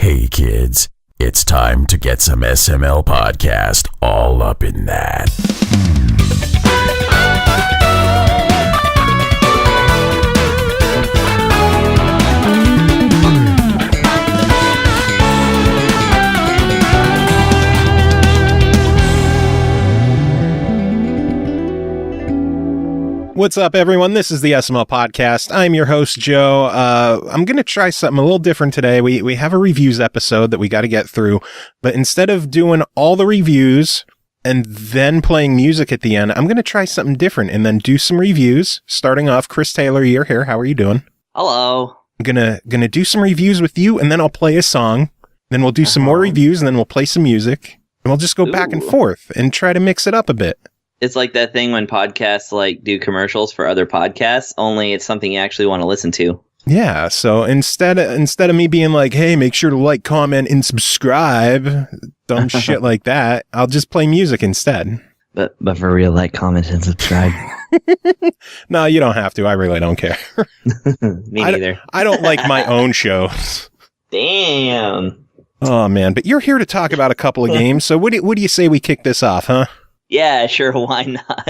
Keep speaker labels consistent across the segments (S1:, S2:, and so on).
S1: Hey kids, it's time to get some SML podcast all up in that.
S2: What's up, everyone? This is the SML Podcast. I'm your host, Joe. I'm going to try something a little different today. We have a reviews episode that we got to get through, but instead of doing all the reviews and then playing music at the end, I'm going to try something different and then do some reviews. Starting off, Chris Taylor, you're here. How are you doing?
S3: Hello.
S2: I'm gonna do some reviews with you, and then I'll play a song. Then we'll do some more reviews, and then we'll play some music. And we'll just go back and forth and try to mix it up a bit.
S3: It's like that thing when podcasts like do commercials for other podcasts, only it's something you actually want to listen to.
S2: Yeah, so instead of me being like, hey, make sure to like, comment, and subscribe, dumb shit like that, I'll just play music instead.
S4: But for real, like, comment, and subscribe.
S2: No, you don't have to. I really don't care.
S3: Me neither.
S2: I don't like my own shows.
S3: Damn.
S2: Oh, man. But you're here to talk about a couple of games, so what do you say we kick this off, huh?
S3: Yeah, sure, why not?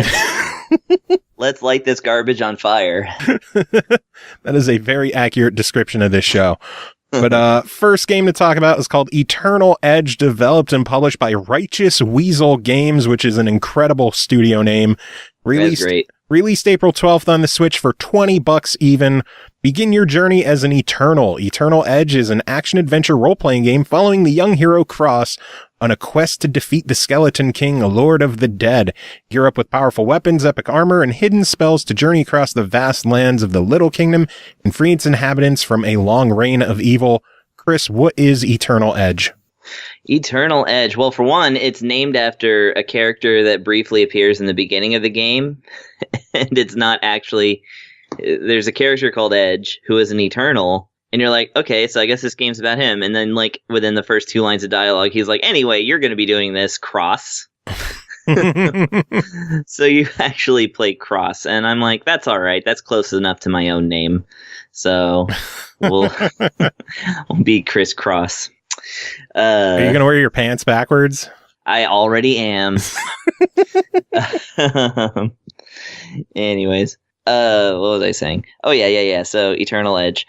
S3: Let's light this garbage on fire.
S2: That is a very accurate description of this show. But first game to talk about is called Eternal Edge, developed and published by Rightous Weasel Games, which is an incredible studio name.
S3: That's great.
S2: Released April 12th on the Switch for $20 even. Begin your journey as an Eternal. Eternal Edge is an action-adventure role-playing game following the young hero Cross on a quest to defeat the Skeleton King, Lord of the Dead. Gear up with powerful weapons, epic armor, and hidden spells to journey across the vast lands of the Little Kingdom and free its inhabitants from a long reign of evil. Chris, what is Eternal Edge?
S3: Eternal Edge. Well, for one, it's named after a character that briefly appears in the beginning of the game. And it's not actually... There's a character called Edge who is an Eternal. And you're like, okay, so I guess this game's about him. And then, like, within the first 2 lines of dialogue, he's like, anyway, you're going to be doing this, Cross. So you actually play Cross. And I'm like, that's all right. That's close enough to my own name. So we'll be Chris Cross.
S2: Are you going to wear your pants backwards?
S3: I already am. Anyways, what was I saying? Oh, yeah. So Eternal Edge.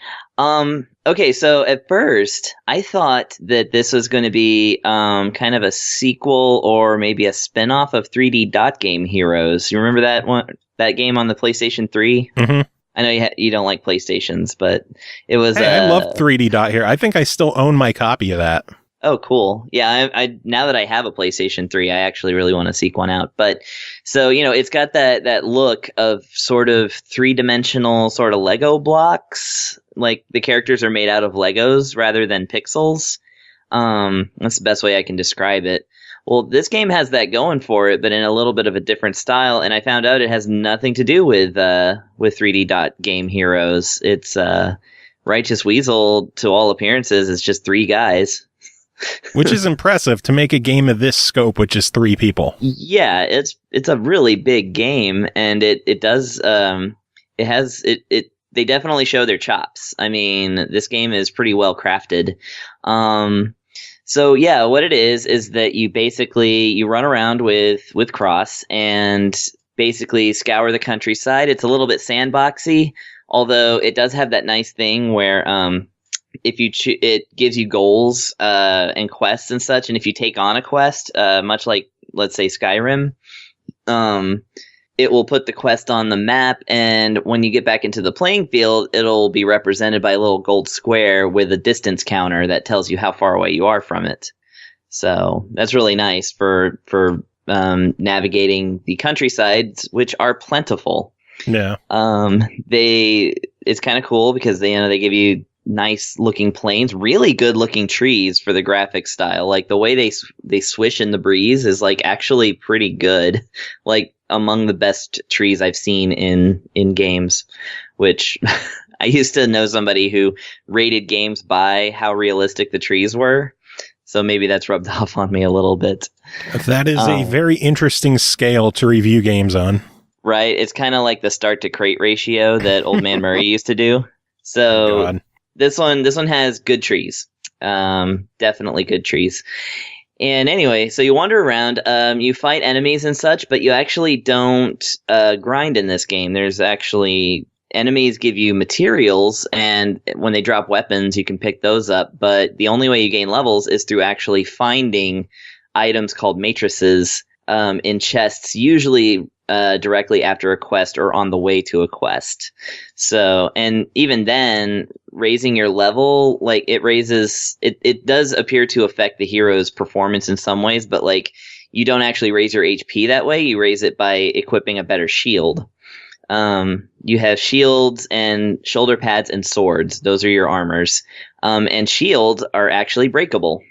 S3: Okay, so at first I thought that this was going to be kind of a sequel or maybe a spin-off of 3D Dot Game Heroes. You remember that one, that game on the PlayStation 3? Mm-hmm. I know you don't like PlayStations, but it was...
S2: Hey, I love 3D Dot here. I think I still own my copy of that.
S3: Oh, cool. Yeah, I now that I have a PlayStation 3, I actually really want to seek one out. But so, it's got that look of sort of three-dimensional sort of Lego blocks. Like the characters are made out of Legos rather than pixels. That's the best way I can describe it. Well, this game has that going for it, but in a little bit of a different style. And I found out it has nothing to do with 3D Dot Game Heroes. It's Rightous Weasel, to all appearances, is just 3 guys.
S2: Which is impressive to make a game of this scope with just 3 people.
S3: Yeah, it's a really big game, and it does they definitely show their chops. I mean, this game is pretty well crafted. So yeah, what it is that you run around with Cross and basically scour the countryside. It's a little bit sandboxy, although it does have that nice thing where if you it gives you goals and quests and such, and if you take on a quest, much like, let's say, Skyrim, it will put the quest on the map, and when you get back into the playing field, it'll be represented by a little gold square with a distance counter that tells you how far away you are from it. So that's really nice for navigating the countrysides, which are plentiful.
S2: Yeah.
S3: It's kind of cool because they give you nice looking plains, really good looking trees for the graphic style. Like the way they swish in the breeze is like actually pretty good. Like among the best trees I've seen in games, which I used to know somebody who rated games by how realistic the trees were. So maybe that's rubbed off on me a little bit.
S2: That is a very interesting scale to review games on.
S3: Right. It's kind of like the start to crate ratio that Old Man Murray used to do. So this one has good trees. Definitely good trees. And anyway, so you wander around, you fight enemies and such, but you actually don't grind in this game. There's actually enemies give you materials, and when they drop weapons, you can pick those up. But the only way you gain levels is through actually finding items called matrices in chests, usually directly after a quest or on the way to a quest. So, and even then, raising your level, like it does appear to affect the hero's performance in some ways, but like you don't actually raise your HP that way. You raise it by equipping a better shield. You have shields and shoulder pads and swords. Those are your armors. And shields are actually breakable.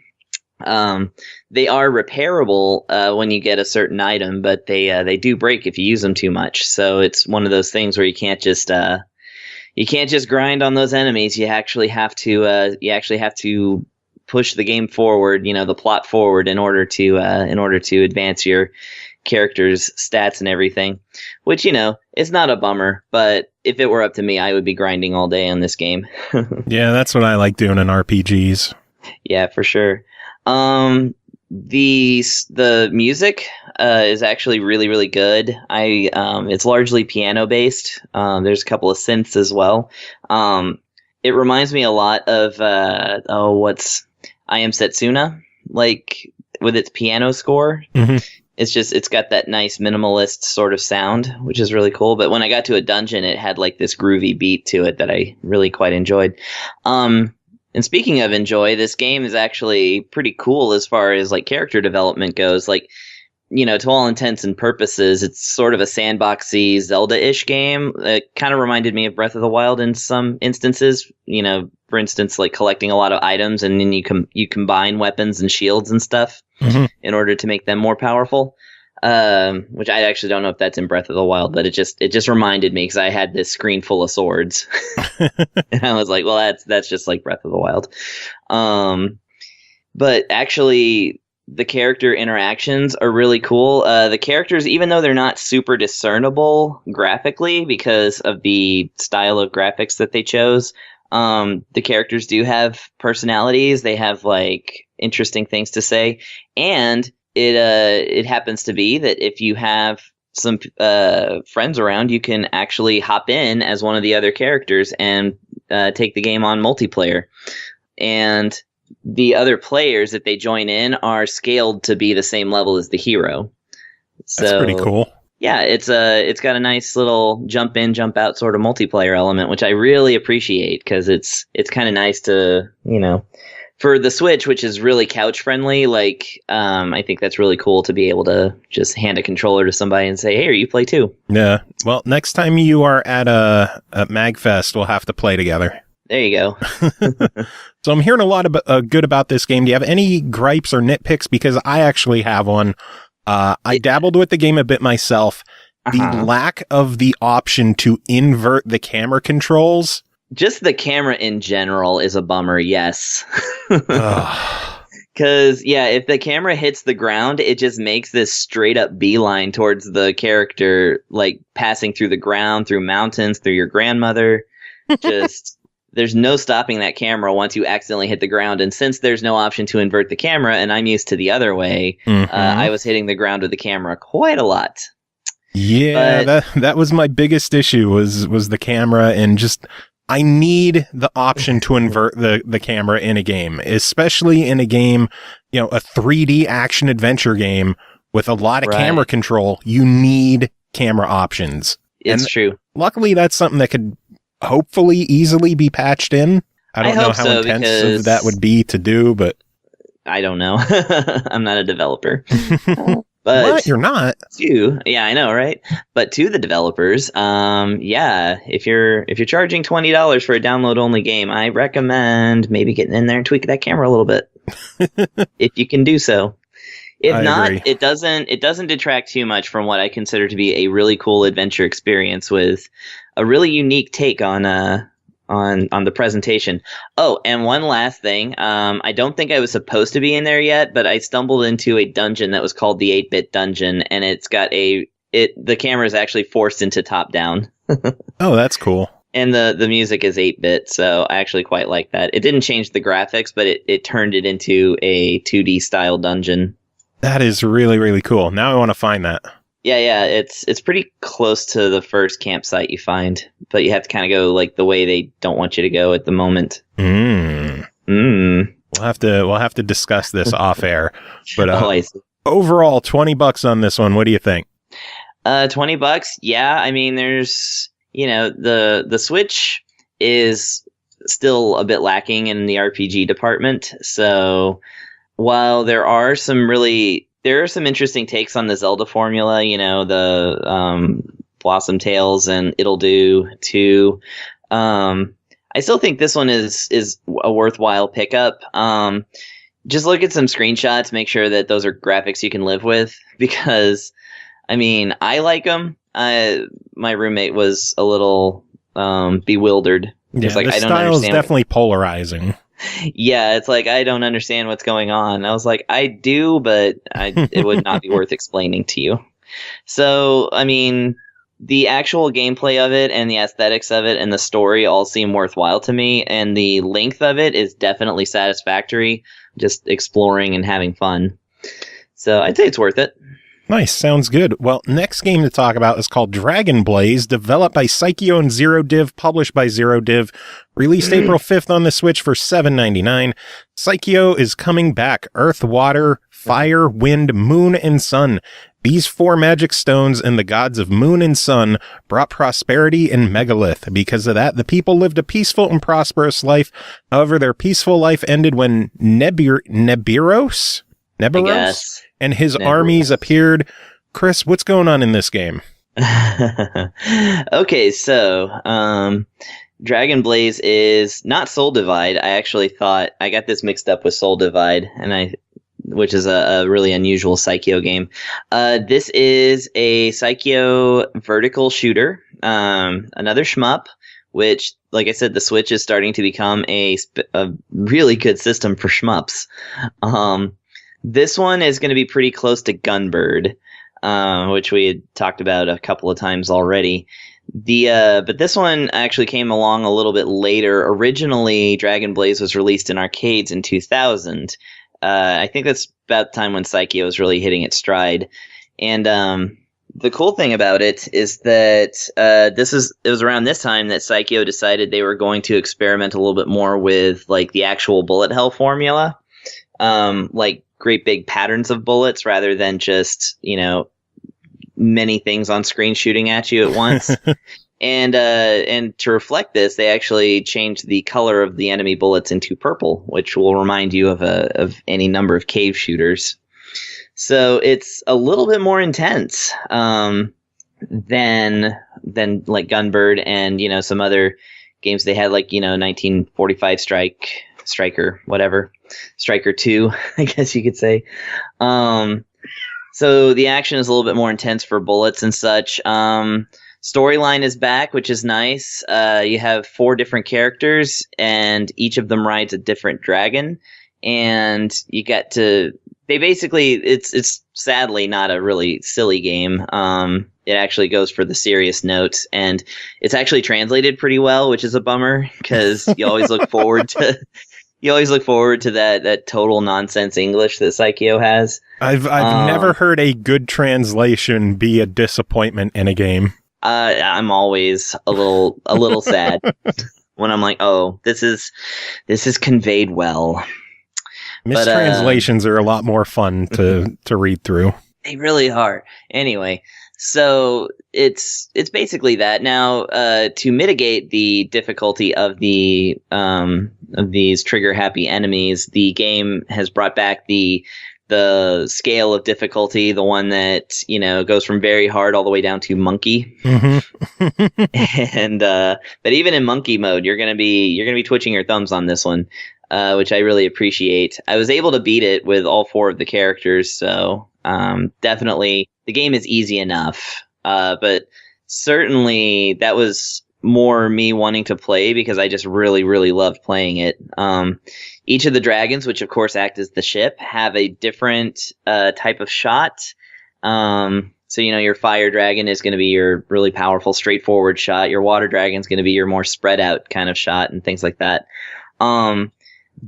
S3: They are repairable when you get a certain item, but they do break if you use them too much. So it's one of those things where you can't just grind on those enemies. You actually have to push the game forward, the plot forward in order to advance your character's stats and everything. Which is not a bummer, but if it were up to me, I would be grinding all day on this game.
S2: Yeah, that's what I like doing in RPGs.
S3: Yeah, for sure. The music is actually really, really good. It's largely piano based. There's a couple of synths as well. It reminds me a lot of I Am Setsuna, like with its piano score. Mm-hmm. It's got that nice minimalist sort of sound, which is really cool. But when I got to a dungeon, it had like this groovy beat to it that I really quite enjoyed. And speaking of enjoy, this game is actually pretty cool as far as like character development goes. Like, to all intents and purposes, it's sort of a sandboxy Zelda-ish game. It kind of reminded me of Breath of the Wild in some instances. For instance, like collecting a lot of items, and then you combine weapons and shields and stuff in order to make them more powerful. Which I actually don't know if that's in Breath of the Wild, but it just reminded me because I had this screen full of swords, and I was like, well, that's just like Breath of the Wild. But actually, the character interactions are really cool. The characters, even though they're not super discernible graphically because of the style of graphics that they chose, the characters do have personalities. They have like interesting things to say, and it happens to be that if you have some friends around, you can actually hop in as one of the other characters and take the game on multiplayer. And the other players that they join in are scaled to be the same level as the hero.
S2: That's pretty cool.
S3: Yeah, it's got a nice little jump in, jump out sort of multiplayer element, which I really appreciate because it's kind of nice to, for the Switch, which is really couch friendly. Like, I think that's really cool to be able to just hand a controller to somebody and say, "Hey, you play too."
S2: Yeah. Well, next time you are at a MagFest, we'll have to play together.
S3: There you go.
S2: So I'm hearing a lot of good about this game. Do you have any gripes or nitpicks? Because I actually have one. I dabbled with the game a bit myself. The lack of the option to invert the camera controls.
S3: Just the camera in general is a bummer, yes. Because, if the camera hits the ground, it just makes this straight up beeline towards the character, like passing through the ground, through mountains, through your grandmother. There's no stopping that camera once you accidentally hit the ground. And since there's no option to invert the camera, and I'm used to the other way, I was hitting the ground with the camera quite a lot.
S2: Yeah, but that was my biggest issue was the camera, and just I need the option to invert the camera in a game, especially in a game, a 3D action adventure game with a lot of camera control. You need camera options.
S3: It's true.
S2: Luckily, that's something that could hopefully easily be patched in. I don't know how intensive that would be to do, but
S3: I don't know. I'm not a developer. But
S2: what? You're not?
S3: Yeah, I know, right? But to the developers, if you're charging $20 for a download-only game, I recommend maybe getting in there and tweak that camera a little bit, if you can do so. If not, it doesn't detract too much from what I consider to be a really cool adventure experience with a really unique take on the presentation. Oh, and one last thing. I don't think I was supposed to be in there yet, but I stumbled into a dungeon that was called the 8-bit dungeon, and it's got the camera is actually forced into top down.
S2: Oh, that's cool.
S3: And the music is 8-bit, so I actually quite like that. It didn't change the graphics, but it turned it into a 2D style dungeon.
S2: That is really, really cool. Now I want to find that.
S3: Yeah, it's pretty close to the first campsite you find, but you have to kind of go like the way they don't want you to go at the moment.
S2: We'll have to discuss this off air. But
S3: I see.
S2: Overall, $20 on this one. What do you think?
S3: $20. Yeah, I mean, there's the Switch is still a bit lacking in the RPG department. So while there are some interesting takes on the Zelda formula, the Blossom Tales and It'll Do too. I still think this one is a worthwhile pickup. Just look at some screenshots, make sure that those are graphics you can live with, because I mean, I like them. My roommate was a little bewildered.
S2: Yeah,
S3: like,
S2: the
S3: I don't
S2: style is
S3: understand.
S2: definitely polarizing.
S3: Yeah, it's like, I don't understand what's going on. I was like, I do, but it would not be worth explaining to you. So, I mean, the actual gameplay of it and the aesthetics of it and the story all seem worthwhile to me, and the length of it is definitely satisfactory, just exploring and having fun. So I'd say it's worth it.
S2: Nice, sounds good. Well, next game to talk about is called Dragon Blaze, developed by Psikyo and Zerodiv, published by Zerodiv, released April 5th on the Switch for $7.99. Psikyo is coming back. Earth, water, fire, wind, moon, and sun. These 4 magic stones and the gods of moon and sun brought prosperity in Megalith. Because of that, the people lived a peaceful and prosperous life. However, their peaceful life ended when Nebiros and his armies appeared. Chris, what's going on in this game?
S3: Okay, so Dragon Blaze is not Soul Divide. I actually thought I got this mixed up with Soul Divide, which is a really unusual Psikyo game. This is a Psikyo vertical shooter, another shmup, which, like I said, the Switch is starting to become a really good system for shmups. This one is going to be pretty close to Gunbird, which we had talked about a couple of times already. But this one actually came along a little bit later. Originally, Dragon Blaze was released in arcades in 2000. I think that's about the time when Psikyo was really hitting its stride. And the cool thing about it is that it was around this time that Psikyo decided they were going to experiment a little bit more with like the actual bullet hell formula, like great big patterns of bullets rather than just many things on screen shooting at you at once. And to reflect this, they actually changed the color of the enemy bullets into purple, which will remind you of any number of cave shooters. So it's a little bit more intense than like Gunbird and some other games they had, like 1945 Striker, whatever, Striker 2, I guess you could say. So the action is a little bit more intense for bullets and such. Storyline is back, which is nice. You have 4 different characters, and each of them rides a different dragon. And you get to... It's sadly not a really silly game. It actually goes for the serious notes, and it's actually translated pretty well, which is a bummer, because you always look forward to... You always look forward to that total nonsense English that Psikyo has.
S2: I've never heard a good translation be a disappointment in a game.
S3: I'm always a little sad when I'm like, oh, this is conveyed well.
S2: Mistranslations are a lot more fun to read through.
S3: They really are. Anyway, so it's basically that. Now, to mitigate the difficulty of these trigger happy enemies, the game has brought back the scale of difficulty, the one that goes from very hard all the way down to monkey. Mm-hmm. And but even in monkey mode, you're gonna be twitching your thumbs on this one, which I really appreciate. I was able to beat it with all 4 of the characters, so definitely the game is easy enough. But certainly that was more me wanting to play because I just really, really loved playing it. Each of the dragons, which of course act as the ship, have a different type of shot. So, your fire dragon is going to be your really powerful, straightforward shot. Your water dragon is going to be your more spread out kind of shot and things like that.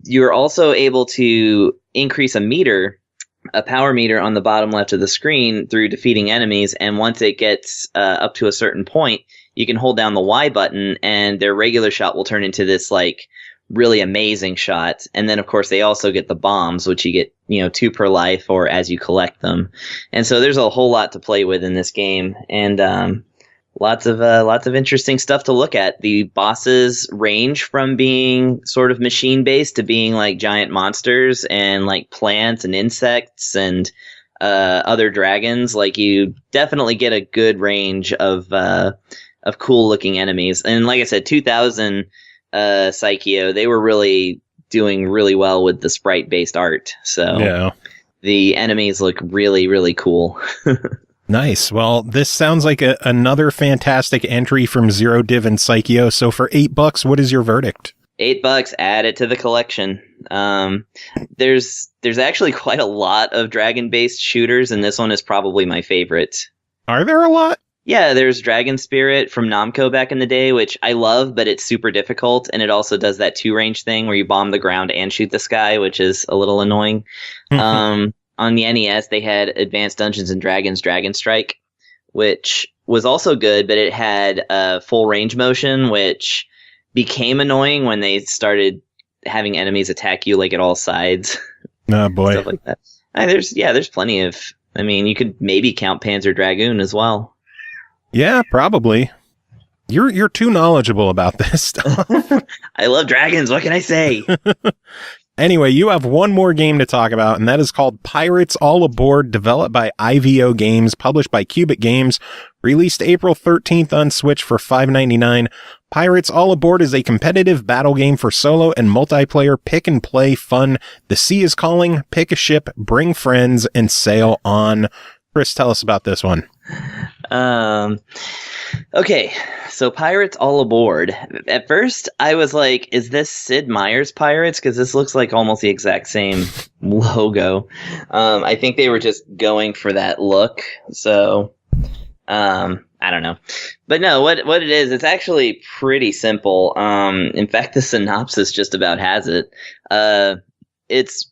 S3: You're also able to increase a power meter on the bottom left of the screen through defeating enemies. And once it gets up to a certain point, you can hold down the Y button and their regular shot will turn into this like really amazing shot. And then of course they also get the bombs, which you get, 2 per life or as you collect them. And so there's a whole lot to play with in this game. And, lots of interesting stuff to look at. The bosses range from being sort of machine based to being like giant monsters and like plants and insects and other dragons. Like you definitely get a good range of cool looking enemies. And like I said, 2000 Psikyo, they were really doing really well with the sprite based art. So yeah. The enemies look really, really cool.
S2: Nice. Well, this sounds like another fantastic entry from Zerodiv and Psikyo. So for $8, what is your verdict?
S3: $8, add it to the collection. There's actually quite a lot of dragon-based shooters, and this one is probably my favorite.
S2: Are there a lot?
S3: Yeah, there's Dragon Spirit from Namco back in the day, which I love, but it's super difficult, and it also does that 2-range thing where you bomb the ground and shoot the sky, which is a little annoying. On the NES, they had Advanced Dungeons & Dragons Dragon Strike, which was also good, but it had full range motion, which became annoying when they started having enemies attack you like at all sides.
S2: Oh, boy.
S3: Stuff like that. There's plenty of... I mean, you could maybe count Panzer Dragoon as well.
S2: Yeah, probably. You're too knowledgeable about this stuff.
S3: I love dragons. What can I say?
S2: Anyway, you have one more game to talk about, and that is called Pirates All Aboard, developed by IVO Games, published by QubicGames, released April 13th on Switch for $5.99. Pirates All Aboard is a competitive battle game for solo and multiplayer pick-and-play fun. The sea is calling, pick a ship, bring friends, and sail on. Chris, tell us about this one.
S3: Okay, so Pirates All Aboard. At first, I was like, is this Sid Meier's Pirates? Because this looks like almost the exact same logo. I think they were just going for that look. So, I don't know. But no, what it is, it's actually pretty simple. In fact, the synopsis just about has it. It's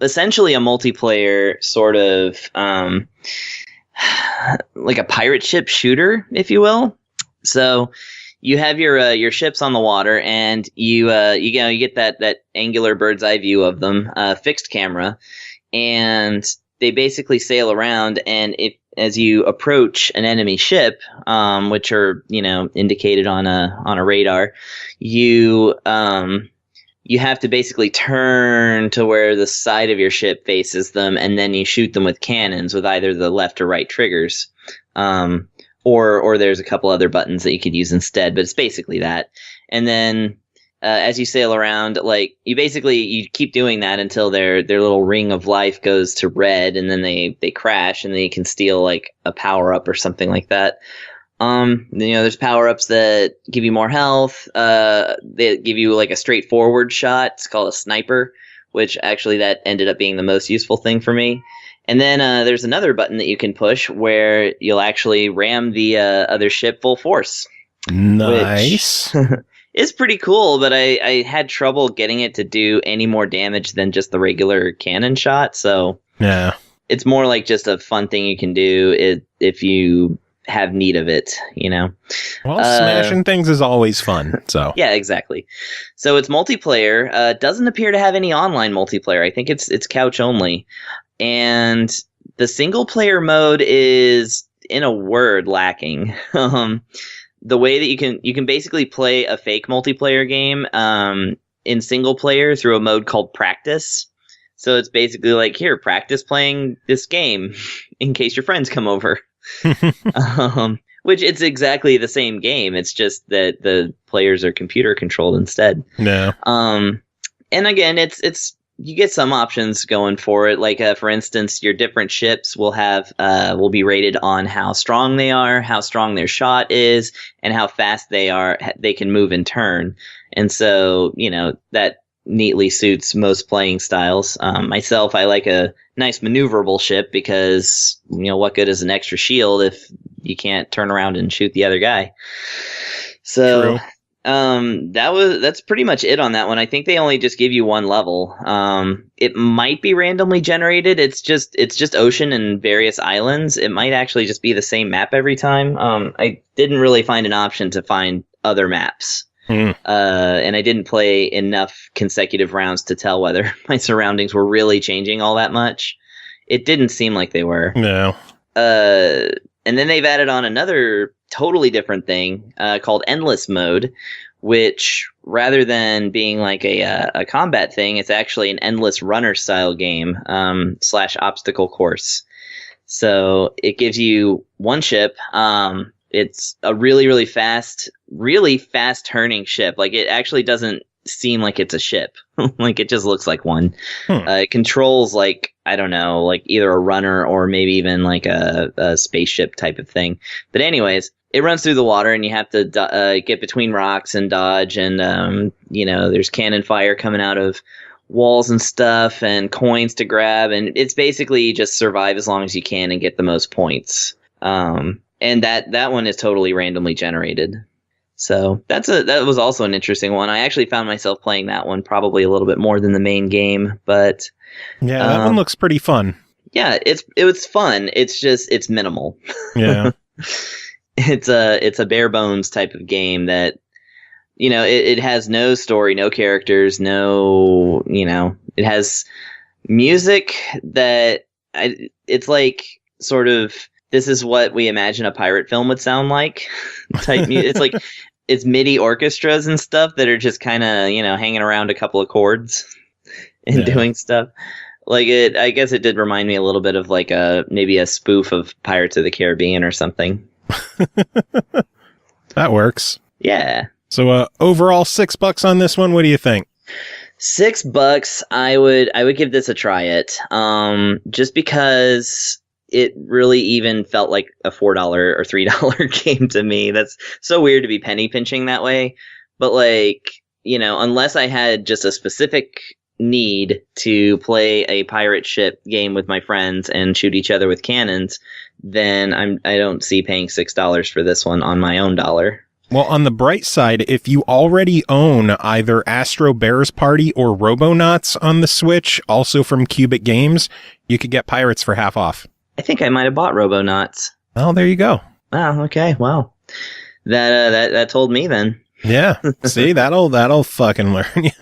S3: essentially a multiplayer sort of... like a pirate ship shooter, if you will. So you have your ships on the water, and you get that angular bird's eye view of them, fixed camera, and they basically sail around. And as you approach an enemy ship, which are indicated on a radar, you have to basically turn to where the side of your ship faces them, and then you shoot them with cannons with either the left or right triggers. Or there's a couple other buttons that you could use instead, but it's basically that. And then as you sail around, like you keep doing that until their little ring of life goes to red, and then they crash, and then you can steal like a power up or something like that. There's power-ups that give you more health. They give you like a straightforward shot. It's called a sniper, which actually that ended up being the most useful thing for me. And then there's another button that you can push where you'll actually ram the other ship full force.
S2: Nice.
S3: Which is pretty cool, but I had trouble getting it to do any more damage than just the regular cannon shot. So
S2: yeah,
S3: it's more like just a fun thing you can do if you have need of it, Well,
S2: smashing things is always fun, so.
S3: Yeah, exactly. So it's multiplayer. Doesn't appear to have any online multiplayer. I think it's couch only. And the single player mode is, in a word, lacking. The way that you can basically play a fake multiplayer game in single player through a mode called Practice. So it's basically like, here, practice playing this game in case your friends come over. Which it's exactly the same game. It's just that the players are computer controlled instead.
S2: No.
S3: And again, it's you get some options going for it. Like for instance, your different ships will be rated on how strong they are, how strong their shot is, and how fast they can move and turn. And so that neatly suits most playing styles. Myself, I like a nice maneuverable ship because, what good is an extra shield if you can't turn around and shoot the other guy? So, that's pretty much it on that one. I think they only just give you one level. It might be randomly generated. It's just ocean and various islands. It might actually just be the same map every time. I didn't really find an option to find other maps. And I didn't play enough consecutive rounds to tell whether my surroundings were really changing all that much. It didn't seem like they were.
S2: No.
S3: And then they've added on another totally different thing called Endless Mode, which rather than being like a combat thing, it's actually an endless runner style game / obstacle course. So it gives you one ship. It's a really fast turning ship. Like, it actually doesn't seem like it's a ship. Like, it just looks like one. It controls, like, I don't know, like either a runner or maybe even like a spaceship type of thing. But anyways, it runs through the water and you have to get between rocks and dodge. And, there's cannon fire coming out of walls and stuff and coins to grab. And it's basically just survive as long as you can and get the most points. And that one is totally randomly generated. So that was also an interesting one. I actually found myself playing that one probably a little bit more than the main game, but
S2: yeah, that one looks pretty fun.
S3: Yeah, it was fun. It's minimal.
S2: Yeah.
S3: It's a bare bones type of game that, it has no story, no characters, no, it has music that it's like sort of, this is what we imagine a pirate film would sound like type music. It's like, it's MIDI orchestras and stuff that are just kind of, hanging around a couple of chords and doing stuff. Like, I guess it did remind me a little bit of like maybe a spoof of Pirates of the Caribbean or something.
S2: That works.
S3: Yeah.
S2: So overall $6 on this one. What do you think?
S3: $6. I would give this a try it. Just because it really even felt like a $4 or $3 game to me. That's so weird to be penny pinching that way. But like, unless I had just a specific need to play a pirate ship game with my friends and shoot each other with cannons, then I don't see paying $6 for this one on my own dollar.
S2: Well, on the bright side, if you already own either Astro Bears Party or Robonauts on the Switch, also from QubicGames, you could get Pirates for half off.
S3: I think I might have bought Robonauts.
S2: Oh, there you go.
S3: Oh, okay. Wow. That told me then.
S2: Yeah. See, that'll fucking learn you.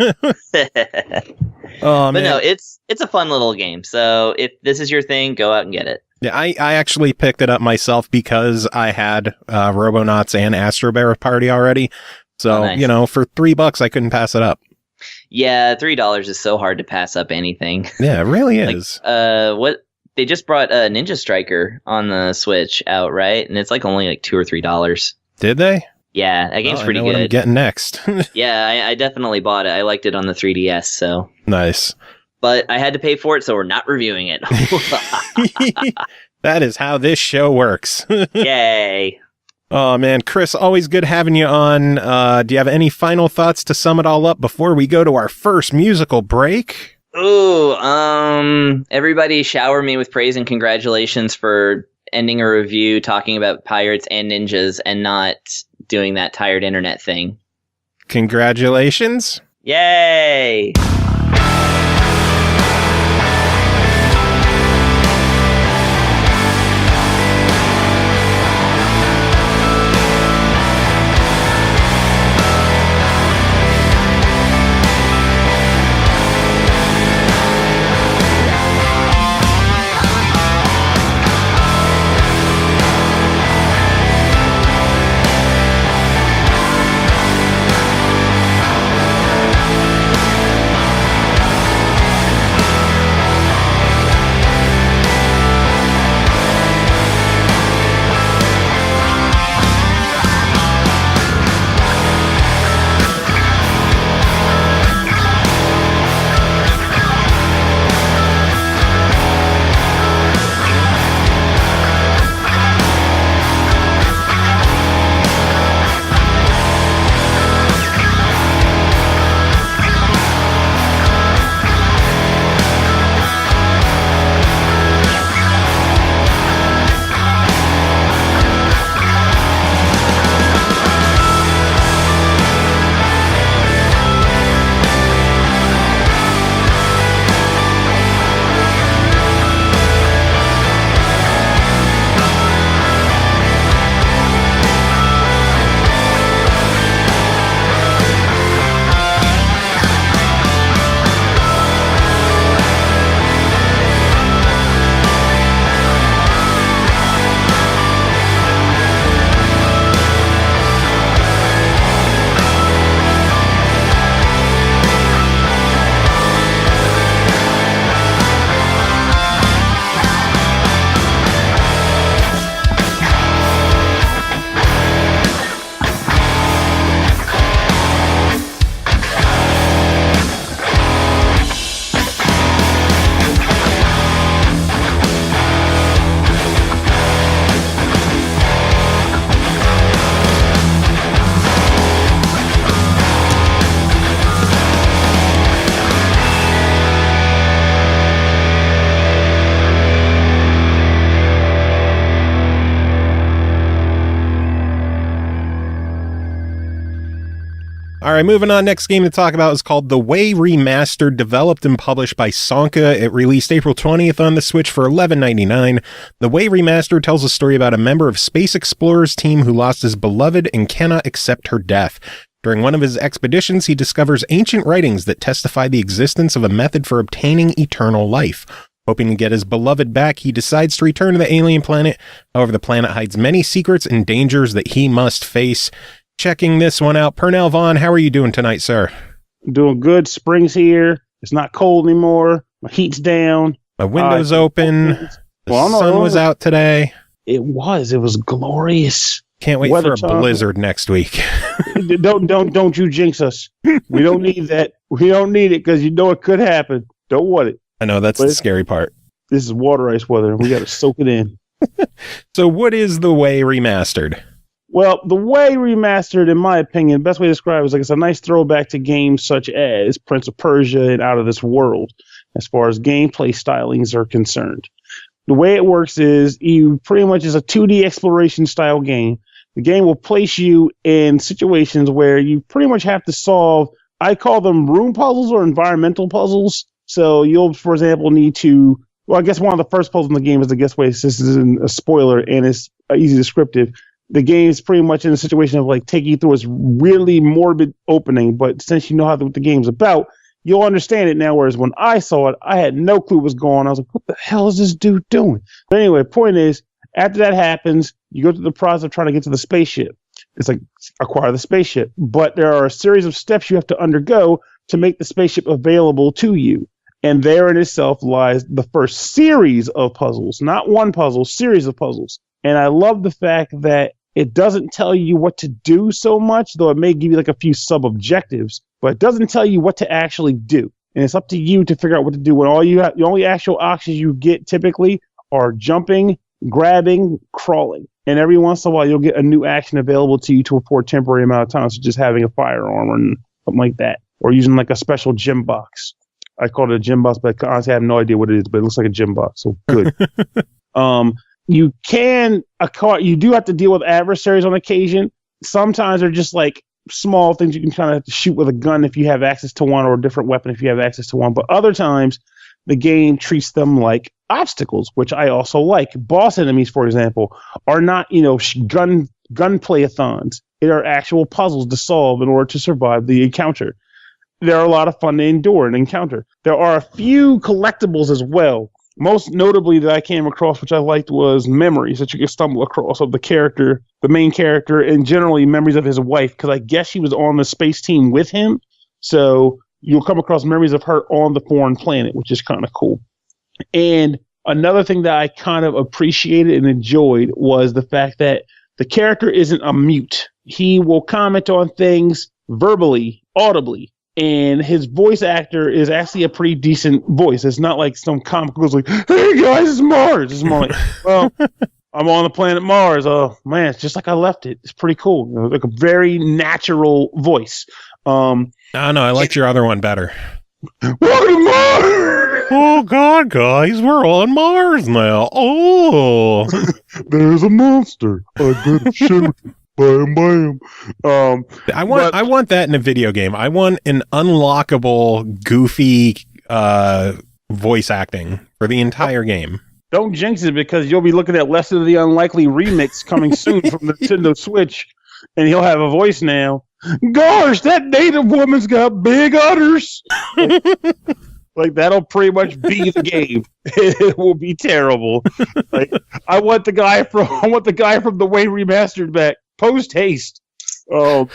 S2: Oh, man.
S3: But no, it's a fun little game. So if this is your thing, go out and get it.
S2: Yeah, I actually picked it up myself because I had Robonauts and Astro Bear Party already. So,
S3: nice.
S2: For $3, I couldn't pass it up.
S3: Yeah, $3 is so hard to pass up anything.
S2: Yeah, it really is.
S3: What they just brought Ninja Striker on the Switch out, right? And it's like only like $2 or $3.
S2: Did they?
S3: Yeah, that game's pretty good.
S2: What I'm getting next.
S3: Yeah, I definitely bought it. I liked it on the 3DS, so.
S2: Nice.
S3: But I had to pay for it, so we're not reviewing it.
S2: That is how this show works.
S3: Yay.
S2: Oh, man. Chris, always good having you on. Do you have any final thoughts to sum it all up before we go to our first musical break?
S3: Ooh, everybody shower me with praise and congratulations for ending a review talking about pirates and ninjas and not doing that tired internet thing.
S2: Congratulations.
S3: Yay!
S2: right, moving on. Next game to talk about is called The Way Remastered, developed and published by Sonka. It released April 20th on the Switch for $11.99. The Way Remastered tells a story about a member of Space Explorers team who lost his beloved and cannot accept her death. During one of his expeditions, he discovers ancient writings that testify the existence of a method for obtaining eternal life. Hoping to get his beloved back, he decides to return to the alien planet. However, the planet hides many secrets and dangers that he must face. Checking this one out, Pernell Vaughn, how are you doing tonight, sir?
S5: Doing good. Spring's here. It's not cold anymore. My heat's down.
S2: My window's open. The sun was out today.
S5: It was glorious.
S2: Can't wait for a blizzard next week.
S5: Don't you jinx us. We don't need that. We don't need it because you know it could happen. Don't want it.
S2: I know, that's the scary part.
S5: This is water ice weather, and we got to soak it in.
S2: So what is The Way Remastered?
S5: Well, The Way Remastered, in my opinion, the best way to describe it is like it's a nice throwback to games such as Prince of Persia and Out of This World, as far as gameplay stylings are concerned. The way it works is you pretty much is a 2D exploration style game. The game will place you in situations where you pretty much have to solve, I call them room puzzles or environmental puzzles. So you'll, for example, need to, well, I guess one of the first puzzles in the game is, I guess, this isn't a spoiler and it's easy descriptive. The game is pretty much in a situation of like taking you through its really morbid opening, but since you know what the game's about, you'll understand it now. Whereas when I saw it, I had no clue what was going on. I was like, what the hell is this dude doing? But anyway, point is, after that happens, you go through the process of trying to get to the spaceship. It's like acquire the spaceship, but there are a series of steps you have to undergo to make the spaceship available to you. And there in itself lies the first series of puzzles, not one puzzle, series of puzzles. And I love the fact that it doesn't tell you what to do so much, though it may give you like a few sub-objectives, but it doesn't tell you what to actually do. And it's up to you to figure out what to do when the only actual options you get typically are jumping, grabbing, crawling. And every once in a while, you'll get a new action available to you for a temporary amount of time, so just having a firearm or something like that, or using like a special gym box. I call it a gym box, but honestly, I have no idea what it is, but it looks like a gym box, so good. You do have to deal with adversaries on occasion. Sometimes they're just like small things you can kind of have to shoot with a gun if you have access to one, or a different weapon if you have access to one. But other times, the game treats them like obstacles, which I also like. Boss enemies, for example, are not, gunplay-a-thons. They are actual puzzles to solve in order to survive the encounter. They're a lot of fun to endure and encounter. There are a few collectibles as well. Most notably that I came across, which I liked, was memories that you could stumble across of the main character, and generally memories of his wife, because I guess she was on the space team with him. So you'll come across memories of her on the foreign planet, which is kind of cool. And another thing that I kind of appreciated and enjoyed was the fact that the character isn't a mute. He will comment on things verbally, audibly. And his voice actor is actually a pretty decent voice. It's not like some comic goes like, "Hey guys, it's Mars." It's more like, "Well, I'm on the planet Mars. Oh man, it's just like I left it." It's pretty cool. Like a very natural voice. No,
S2: I liked your other one better.
S5: Welcome to Mars!
S2: Oh God, guys, we're on Mars now. Oh,
S5: there's a monster. I better shoot it. Bam, bam.
S2: I want that in a video game. I want an unlockable, goofy voice acting for the entire game.
S5: Don't jinx it, because you'll be looking at Less of the Unlikely remix coming soon from the Nintendo Switch, and he'll have a voice now. Gosh, that native woman's got big udders. Like, that'll pretty much be the game. It will be terrible. Like, I want the guy from The Way Remastered back. Post haste. But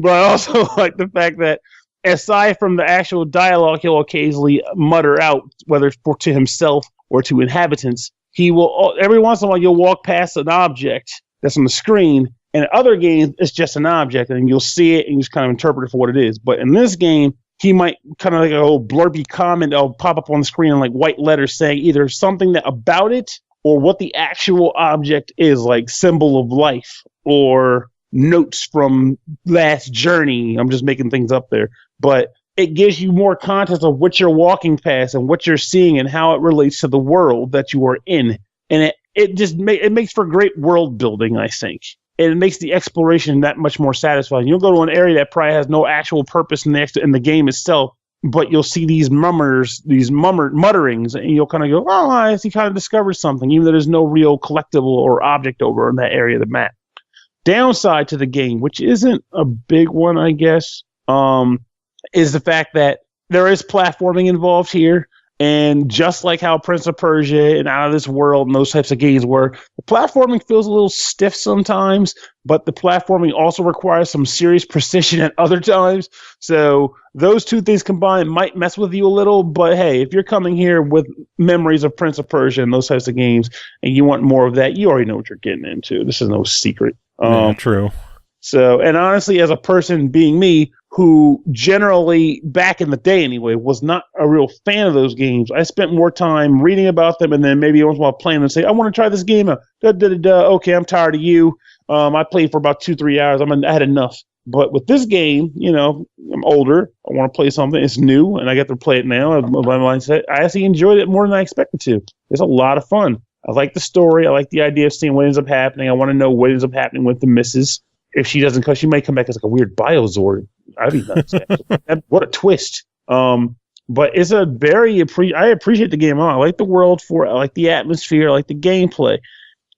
S5: I also like the fact that aside from the actual dialogue he'll occasionally mutter out, whether it's to himself or to inhabitants, he will, every once in a while, you'll walk past an object that's on the screen, and in other games, it's just an object, and you'll see it and you just kind of interpret it for what it is. But in this game, he might kind of like a little blurby comment that'll pop up on the screen in like white letters saying either something about it or what the actual object is, like symbol of life or notes from last journey. I'm just making things up there. But it gives you more context of what you're walking past and what you're seeing and how it relates to the world that you are in. And it makes for great world building, I think. and it makes the exploration that much more satisfying. You'll go to an area that probably has no actual purpose in the game itself, but you'll see these mutterings, and you'll kind of go, oh, I see, kind of discovered something, even though there's no real collectible or object over in that area of the map. Downside to the game, which isn't a big one, I guess, is the fact that there is platforming involved here. And just like how Prince of Persia and Out of This World and those types of games were, the platforming feels a little stiff sometimes, but the platforming also requires some serious precision at other times. So those two things combined might mess with you a little, but hey, if you're coming here with memories of Prince of Persia and those types of games, and you want more of that, you already know what you're getting into. This is no secret.
S2: True.
S5: So, and honestly, as a person being me, who generally, back in the day anyway, was not a real fan of those games, I spent more time reading about them and then maybe once while playing and say, I want to try this game out. Okay, I'm tired of you. I played for about 2-3 hours. I had enough. But with this game, I'm older. I want to play something. It's new, and I get to play it now. My mindset, I actually enjoyed it more than I expected to. It's a lot of fun. I like the story. I like the idea of seeing what ends up happening. I want to know what ends up happening with the missus. If she doesn't, because she might come back as like a weird Biozord. I'd be nuts. What a twist. But it's a I appreciate the game. I like the world for it. I like the atmosphere. I like the gameplay.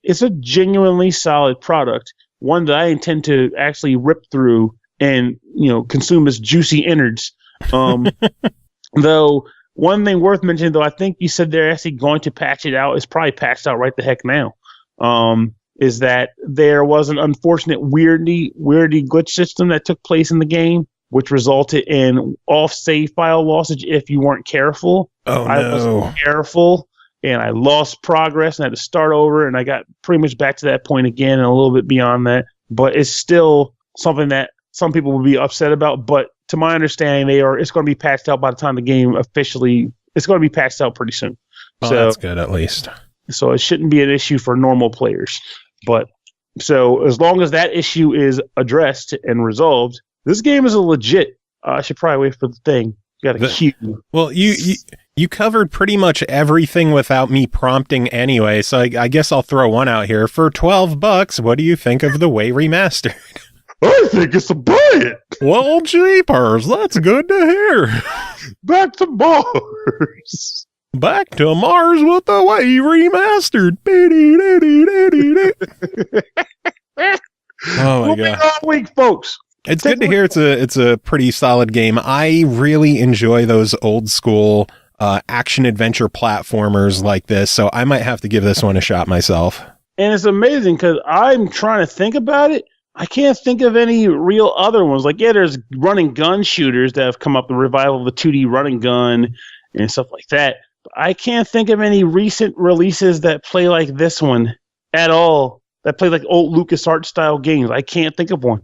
S5: It's a genuinely solid product. One that I intend to actually rip through and, consume as juicy innards. Though, one thing worth mentioning, though, I think you said they're actually going to patch it out. It's probably patched out right the heck now. Is that there was an unfortunate weirdy glitch system that took place in the game, which resulted in off-save file lossage if you weren't careful.
S2: Oh,
S5: I wasn't careful, and I lost progress and had to start over, and I got pretty much back to that point again and a little bit beyond that. But it's still something that some people will be upset about. But to my understanding, it's going to be patched out by the time the game officially. It's going to be patched out pretty soon.
S2: Well,
S5: so
S2: that's good at least.
S5: So it shouldn't be an issue for normal players. But so as long as that issue is addressed and resolved, this game is a legit. I should probably wait for the thing. Got a cue.
S2: Well, you covered pretty much everything without me prompting anyway, so I guess I'll throw one out here. For $12, what do you think of the Way Remastered?
S5: I think it's a buy it.
S2: Well, jeepers, that's good to hear.
S5: Back to Mars.
S2: Back to Mars with the Way Remastered. Oh my god!
S5: All week, folks.
S2: It's good to hear. It's a pretty solid game. I really enjoy those old school action adventure platformers like this, so I might have to give this one a shot myself.
S5: And it's amazing because I'm trying to think about it. I can't think of any real other ones. Like, there's running gun shooters that have come up, the revival of the 2D running gun and stuff like that. I can't think of any recent releases that play like this one at all, that play like old LucasArts style games. I can't think of one.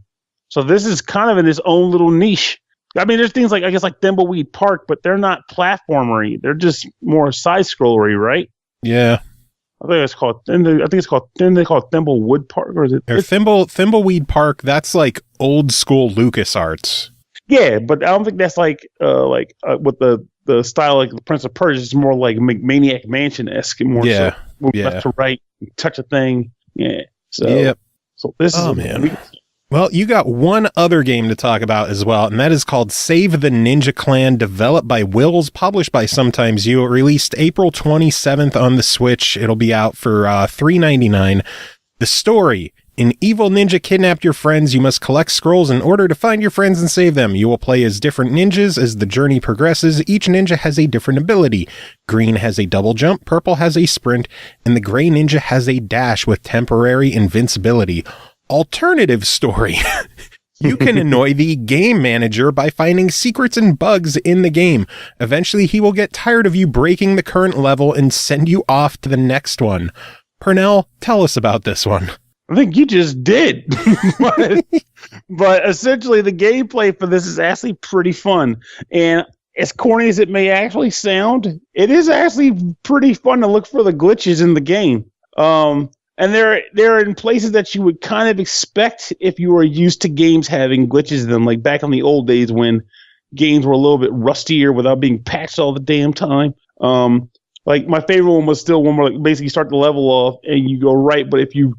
S5: So this is kind of in its own little niche. I mean, there's things like, I guess, like Thimbleweed Park, but they're not platformery. They're just more side-scrollery, right?
S2: Yeah.
S5: I think it's called Thimblewood Park, or is it?
S2: Or Thimbleweed Park, that's like old school LucasArts.
S5: Yeah, but I don't think that's with the style like the Prince of Persia. It's more like Maniac Mansion-esque, more so. Move left to right, touch a thing. Yeah. So,
S2: yep.
S5: So this is
S2: man. Well, you got one other game to talk about as well, and that is called Save the Ninja Clan, developed by Wills, published by Sometimes You. It released April 27th on the Switch. It'll be out for $3.99. The story: an evil ninja kidnapped your friends. You must collect scrolls in order to find your friends and save them. You will play as different ninjas as the journey progresses. Each ninja has a different ability. Green has a double jump, purple has a sprint, and the gray ninja has a dash with temporary invincibility. Alternative story. You can annoy the game manager by finding secrets and bugs in the game. Eventually, he will get tired of you breaking the current level and send you off to the next one. Pernell, tell us about this one.
S5: I think you just did. But essentially, the gameplay for this is actually pretty fun. And as corny as it may actually sound, it is actually pretty fun to look for the glitches in the game. And they're in places that you would kind of expect if you were used to games having glitches in them, like back in the old days when games were a little bit rustier without being patched all the damn time. Like my favorite one was still one where like basically you start the level off and you go right, but if you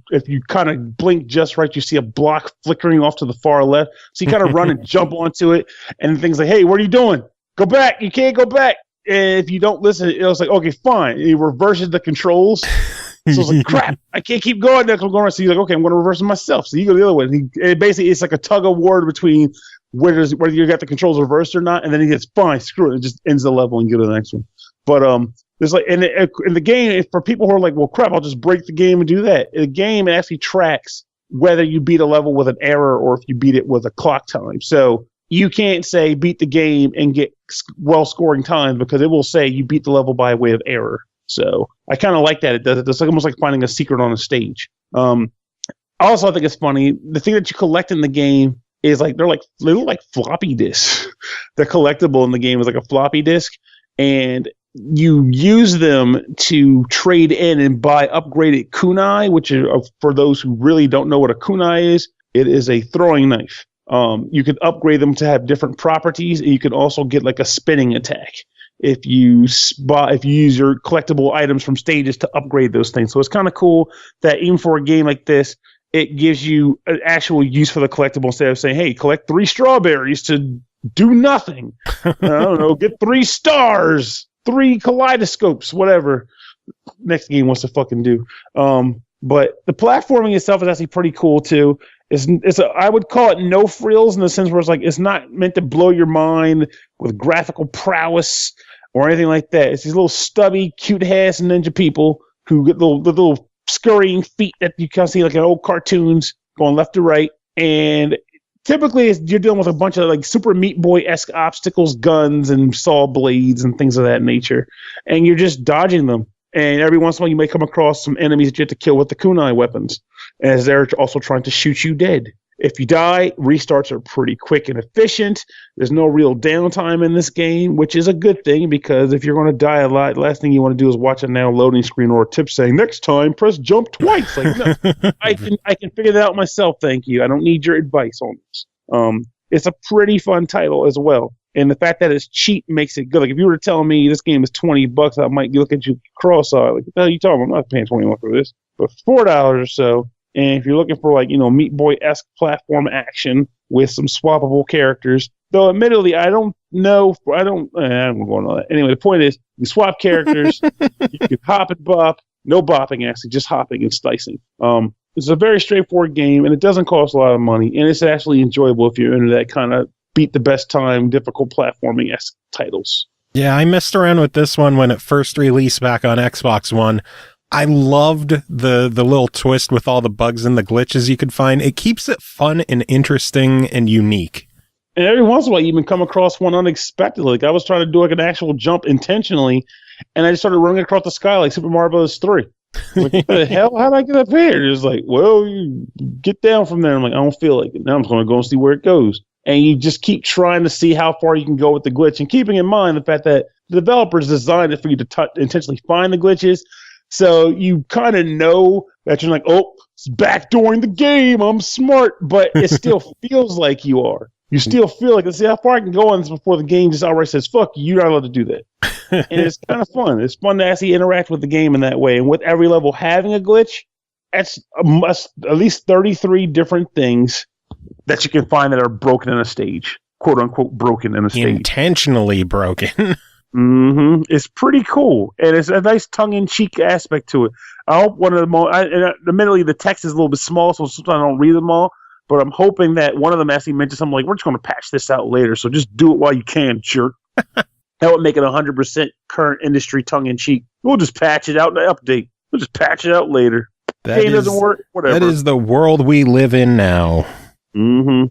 S5: kind of blink just right, you see a block flickering off to the far left. So you kind of run and jump onto it, and things like, "Hey, what are you doing? Go back! You can't go back!" And if you don't listen, it was like, "Okay, fine." It reverses the controls. So it's like, crap, I can't keep going there. I'm going. So you're like, okay, I'm going to reverse it myself. So you go the other way. And basically, it's like a tug of war between whether you got the controls reversed or not, and then he gets fine, screw it, and just ends the level and go to the next one. But there's like in the game, for people who are like, well, crap, I'll just break the game and do that. The game actually tracks whether you beat a level with an error or if you beat it with a clock time. So you can't say beat the game and get well scoring times because it will say you beat the level by way of error. So I kind of like that. It does it. It's like almost like finding a secret on a stage. Also, I think it's funny. The thing that you collect in the game is like they look like floppy disks. They're collectible in the game is like a floppy disk, and you use them to trade in and buy upgraded kunai, which are, for those who really don't know what a kunai is, it is a throwing knife. You can upgrade them to have different properties, and you can also get like a spinning attack if you use your collectible items from stages to upgrade those things. So it's kind of cool that even for a game like this, it gives you an actual use for the collectible instead of saying, hey, collect 3 strawberries to do nothing. I don't know, get 3 stars, 3 kaleidoscopes, whatever next game wants to fucking do. But the platforming itself is actually pretty cool too. I would call it no frills in the sense where it's like it's not meant to blow your mind with graphical prowess or anything like that. It's these little stubby, cute-ass ninja people who get the little scurrying feet that you can see like in old cartoons going left to right. And typically you're dealing with a bunch of like Super Meat Boy-esque obstacles, guns, and saw blades and things of that nature. And you're just dodging them. And every once in a while you may come across some enemies that you have to kill with the kunai weapons, as they're also trying to shoot you dead. If you die, restarts are pretty quick and efficient. There's no real downtime in this game, which is a good thing because if you're going to die a lot, the last thing you want to do is watch a now loading screen or a tip saying, next time, press jump twice. Like, no, I can figure that out myself, thank you. I don't need your advice on this. It's a pretty fun title as well. And the fact that it's cheap makes it good. Like, if you were telling me this game is $20, I might look at you cross-eyed. Like, what the hell are you talking about? I'm not paying $21 for this. But $4 or so, and if you're looking for, like, Meat Boy-esque platform action with some swappable characters, though admittedly, I don't know. I don't go on all that. Anyway, the point is, you swap characters, you can hop and bop. No bopping, actually, just hopping and slicing. It's a very straightforward game, and it doesn't cost a lot of money, and it's actually enjoyable if you're into that kind of beat the best time, difficult platforming-esque titles.
S2: Yeah, I messed around with this one when it first released back on Xbox One. I loved the little twist with all the bugs and the glitches you could find. It keeps it fun and interesting and unique.
S5: And every once in a while, you even come across one unexpectedly. Like I was trying to do like an actual jump intentionally, and I just started running across the sky like Super Mario Bros. 3. Like, what the hell? How did I get up here? It was like, well, you get down from there. I'm like, I don't feel like it. Now I'm just going to go and see where it goes. And you just keep trying to see how far you can go with the glitch, and keeping in mind the fact that the developers designed it for you to intentionally find the glitches. So you kind of know that you're like, oh, it's backdooring the game. I'm smart, but it still feels like you are. You still feel like, let's see how far I can go on this before the game just outright says, fuck you, you're not allowed to do that. And it's kind of fun. It's fun to actually interact with the game in that way. And with every level having a glitch, that's at least 33 different things that you can find that are broken in a stage, quote unquote broken in a stage.
S2: Intentionally broken.
S5: Mm-hmm. It's pretty cool, and it's a nice tongue-in-cheek aspect to it. I hope one of them all. Admittedly, the text is a little bit small, so sometimes I don't read them all. But I'm hoping that one of them actually mentions something like, "We're just going to patch this out later, so just do it while you can, jerk." That would make it 100% current industry tongue-in-cheek. We'll just patch it out in the update. We'll just patch it out later. Game doesn't work. Whatever.
S2: That is the world we live in now.
S5: Mm-hmm.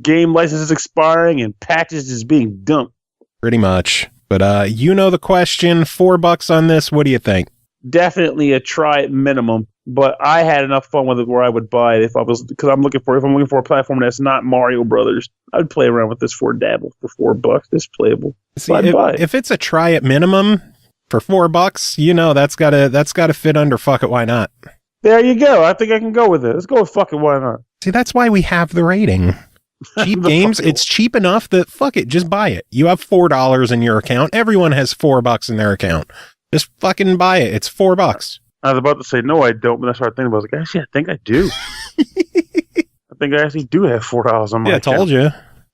S5: Game licenses expiring and patches is being dumped.
S2: Pretty much. But you know the question, $4 on this. What do you think?
S5: Definitely a try at minimum. But I had enough fun with it where I would buy it if I'm looking for a platform that's not Mario Brothers. I'd play around with this for a dabble for $4. It's playable.
S2: See, if it's a try at minimum for $4, you know that's gotta fit under fuck it, why not?
S5: There you go. I think I can go with it. Let's go with fuck it, why not?
S2: See, that's why we have the rating. Cheap games, it's cheap enough that fuck it, just buy it. You have $4 in your account. Everyone has $4 in their account. Just fucking buy it. It's $4.
S5: I was about to say, no, I don't, but that's what I think about. I was like, actually, I think I do. I think I actually do have $4 on my account.
S2: Told you.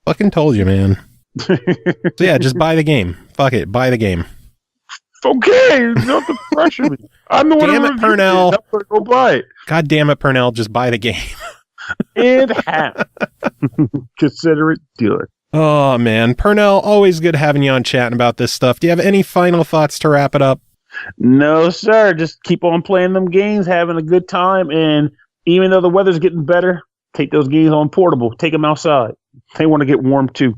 S2: Fucking told you, man. So yeah, just buy the game. Fuck it. Buy the game.
S5: Okay, you don't have to pressure me. I'm the one
S2: Damn it, Pernell.
S5: I'm going to go buy it.
S2: God damn it, Pernell. Just buy the game.
S5: And half. Consider it dealer.
S2: Oh, man. Pernell, always good having you on chatting about this stuff. Do you have any final thoughts to wrap it up?
S5: No, sir. Just keep on playing them games, having a good time, and even though the weather's getting better, take those games on portable. Take them outside. They want to get warm, too.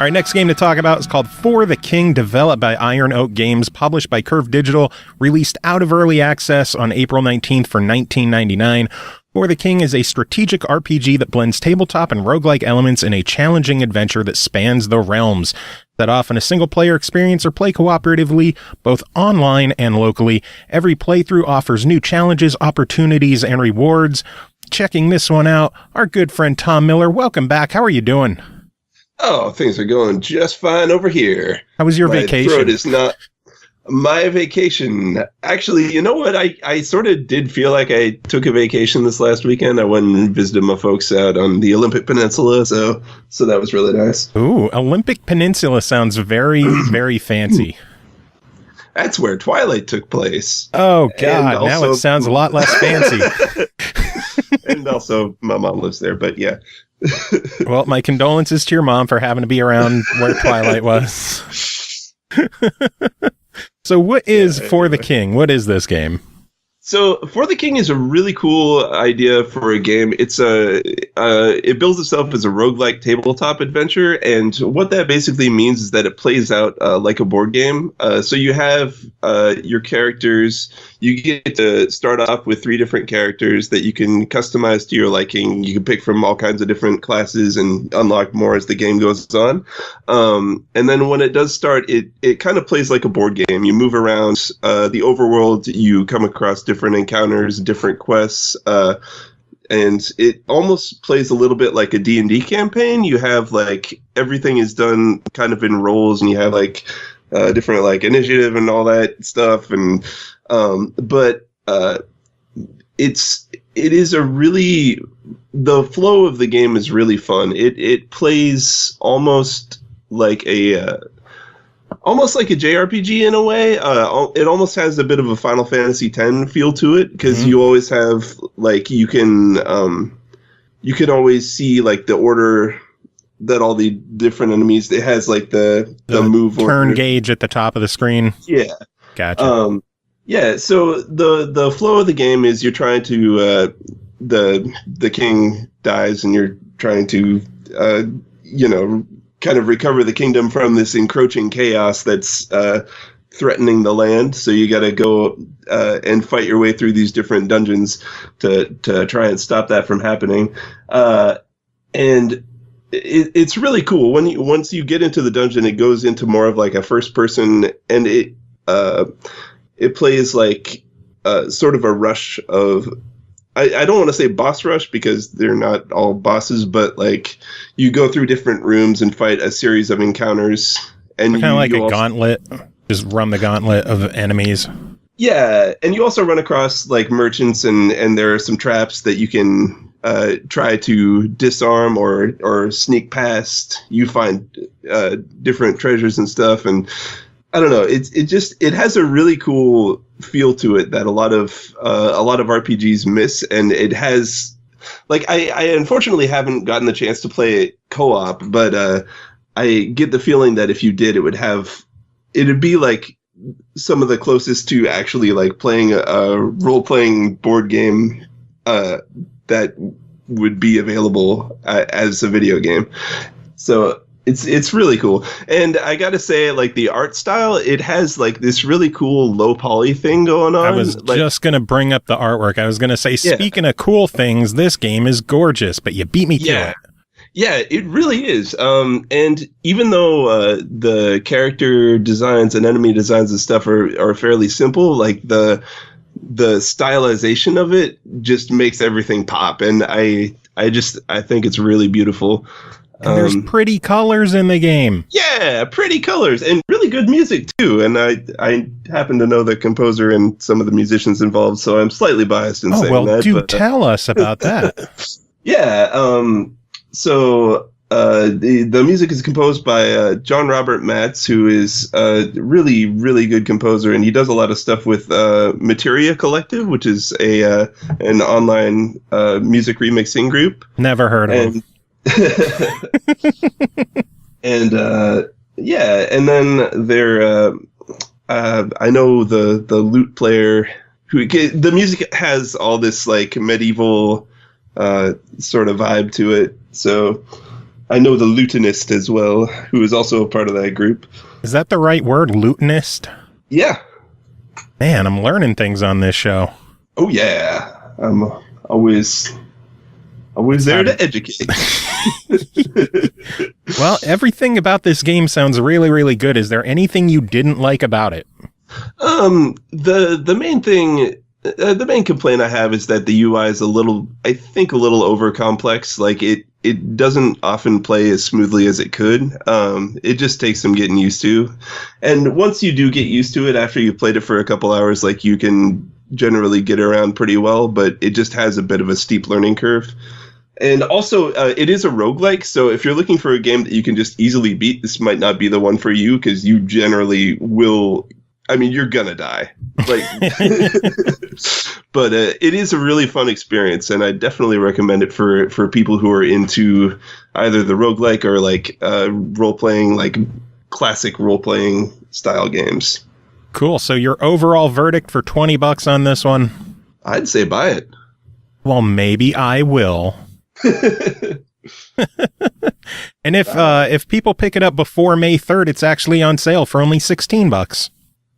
S2: All right, next game to talk about is called For the King, developed by Iron Oak Games, published by Curve Digital, released out of early access on April 19th for $19.99. For the King is a strategic RPG that blends tabletop and roguelike elements in a challenging adventure that spans the realms. Set off in a single-player experience or play cooperatively, both online and locally. Every playthrough offers new challenges, opportunities, and rewards. Checking this one out, our good friend Tom Miller. Welcome back. How are you doing?
S6: Oh, things are going just fine over here.
S2: How was your vacation?
S6: My throat is not... My vacation. Actually, you know what? I sort of did feel like I took a vacation this last weekend. I went and visited my folks out on the Olympic Peninsula, so that was really nice.
S2: Ooh, Olympic Peninsula sounds very, very fancy.
S6: That's where Twilight took place.
S2: Oh, God. Also, now it sounds a lot less fancy.
S6: And also, my mom lives there, but yeah.
S2: Well, my condolences to your mom for having to be around where Twilight was. So what is For the King? What is this game?
S6: So For the King is a really cool idea for a game. It's it bills itself as a roguelike tabletop adventure, and what that basically means is that it plays out like a board game. So you have your characters. You get to start off with 3 different characters that you can customize to your liking. You can pick from all kinds of different classes and unlock more as the game goes on. And then when it does start, it kind of plays like a board game. You move around the overworld. You come across different encounters, different quests, and it almost plays a little bit like a D&D campaign. You have like everything is done kind of in roles, and you have like different like initiative and all that stuff, and but it is a really, the flow of the game is really fun. It plays almost like a JRPG in a way. It almost has a bit of a Final Fantasy X feel to it, because you always have like you can always see like the order that all the different enemies. It has like the move
S2: turn
S6: order.
S2: Gauge at the top of the screen.
S6: Yeah,
S2: gotcha.
S6: Yeah. So the flow of the game is you're trying to the king dies, and you're trying to kind of recover the kingdom from this encroaching chaos that's threatening the land. So you got to go and fight your way through these different dungeons to try and stop that from happening. And it's really cool. Once you get into the dungeon, it goes into more of like a first person, and it plays like sort of a rush of, I don't want to say boss rush, because they're not all bosses, but like you go through different rooms and fight a series of encounters, and
S2: kind of like a gauntlet. Just run the gauntlet of enemies. Yeah,
S6: and you also run across like merchants, and there are some traps that you can try to disarm or sneak past. You find different treasures and stuff, and I don't know. It has a really cool feel to it that a lot of RPGs miss, and it has like I unfortunately haven't gotten the chance to play it co-op, but I get the feeling that if you did, it'd be like some of the closest to actually like playing a role-playing board game that would be available as a video game. So it's really cool. And I gotta say, like, the art style, it has like this really cool low poly thing going on.
S2: I was just gonna bring up the artwork. I was gonna say, speaking of cool things, this game is gorgeous, but you beat me to it.
S6: Yeah, it really is. And even though the character designs and enemy designs and stuff are fairly simple, like the stylization of it just makes everything pop. And I think it's really beautiful.
S2: And there's pretty colors in the game.
S6: Yeah, pretty colors and really good music too. And I happen to know the composer and some of the musicians involved, so I'm slightly biased in saying that.
S2: Do tell us about that.
S6: Yeah. So the music is composed by John Robert Matz, who is a really, really good composer, and he does a lot of stuff with Materia Collective, which is an online music remixing group.
S2: Never heard of him.
S6: And and then there I know the lute player who the music has all this like medieval sort of vibe to it. So I know the Lutenist as well, who is also a part of that group.
S2: Is that the right word, Lutenist?
S6: Yeah.
S2: Man, I'm learning things on this show.
S6: Oh yeah, I'm always there to educate.
S2: Well, everything about this game sounds really, really good. Is there anything you didn't like about it?
S6: The main complaint I have is that the UI is a little over complex. Like it doesn't often play as smoothly as it could. It just takes some getting used to. And once you do get used to it, after you've played it for a couple hours, like you can generally get around pretty well, but it just has a bit of a steep learning curve. And also, it is a roguelike, so if you're looking for a game that you can just easily beat, this might not be the one for you, because you generally will... I mean, you're gonna die. Like, but it is a really fun experience, and I definitely recommend it for people who are into either the roguelike or like role-playing, like classic role-playing style games.
S2: Cool. So your overall verdict for $20 on this one?
S6: I'd say buy it.
S2: Well, maybe I will. And if people pick it up before May 3rd, it's actually on sale for only $16.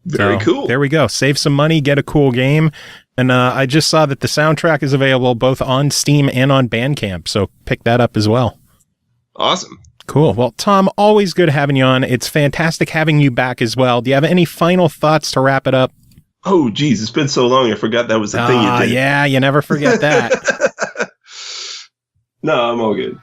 S6: Very cool.
S2: There we go. Save some money, get a cool game. And I just saw that the soundtrack is available both on Steam and on Bandcamp, so pick that up as well.
S6: Awesome.
S2: Cool. Well, Tom, always good having you on. It's fantastic having you back as well. Do you have any final thoughts to wrap it up?
S6: Oh, geez, it's been so long. I forgot that was the thing you did.
S2: Yeah, you never forget that.
S6: No, I'm all good.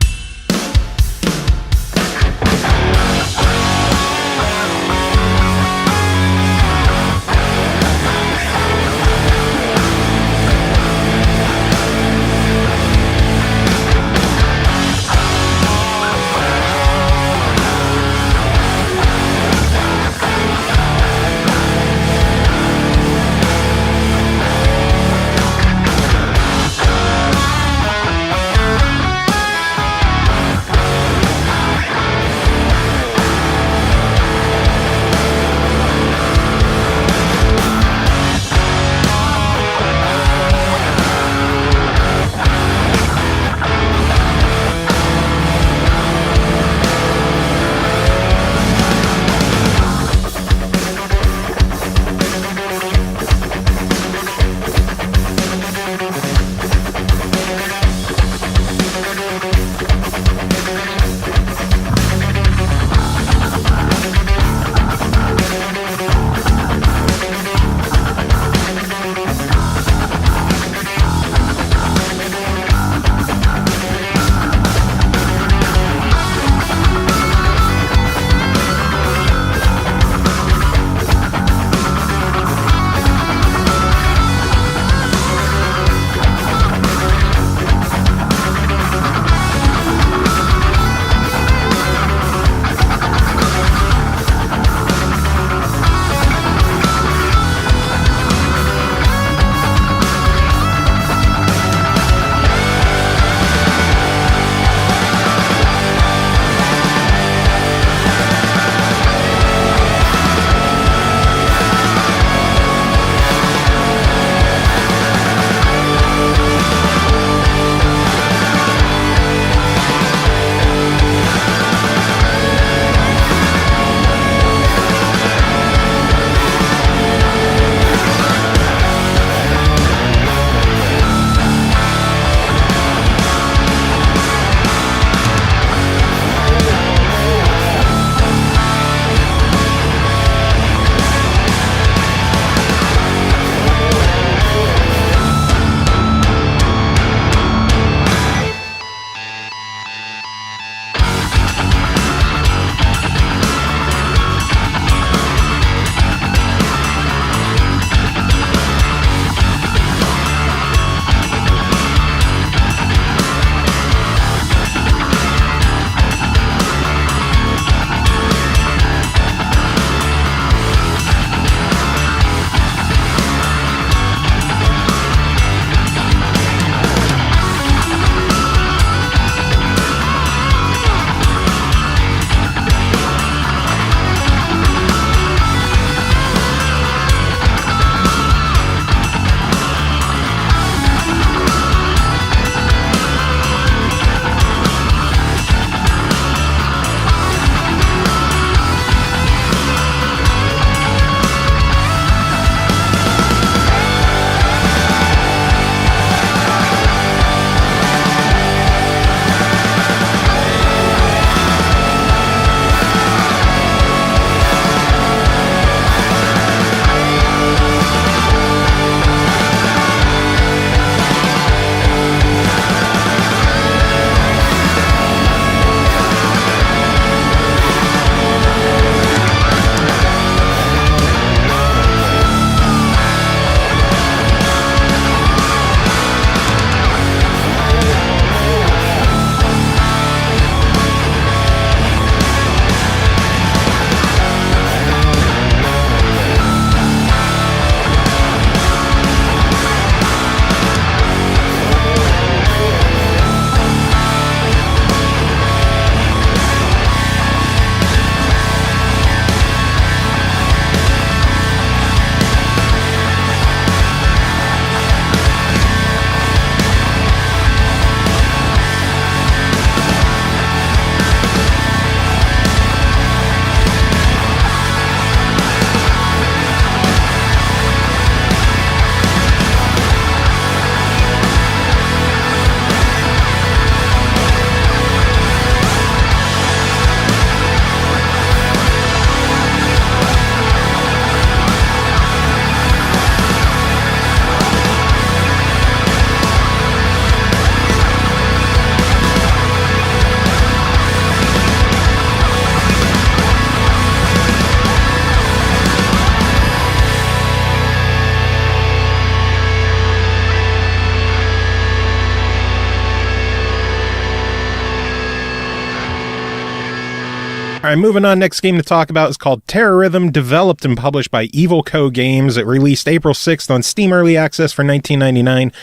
S2: All right, moving on. Next game to talk about is called TERRORHYTHM, developed and published by EvilCoGames. It released April 6th on Steam Early Access for $19.99.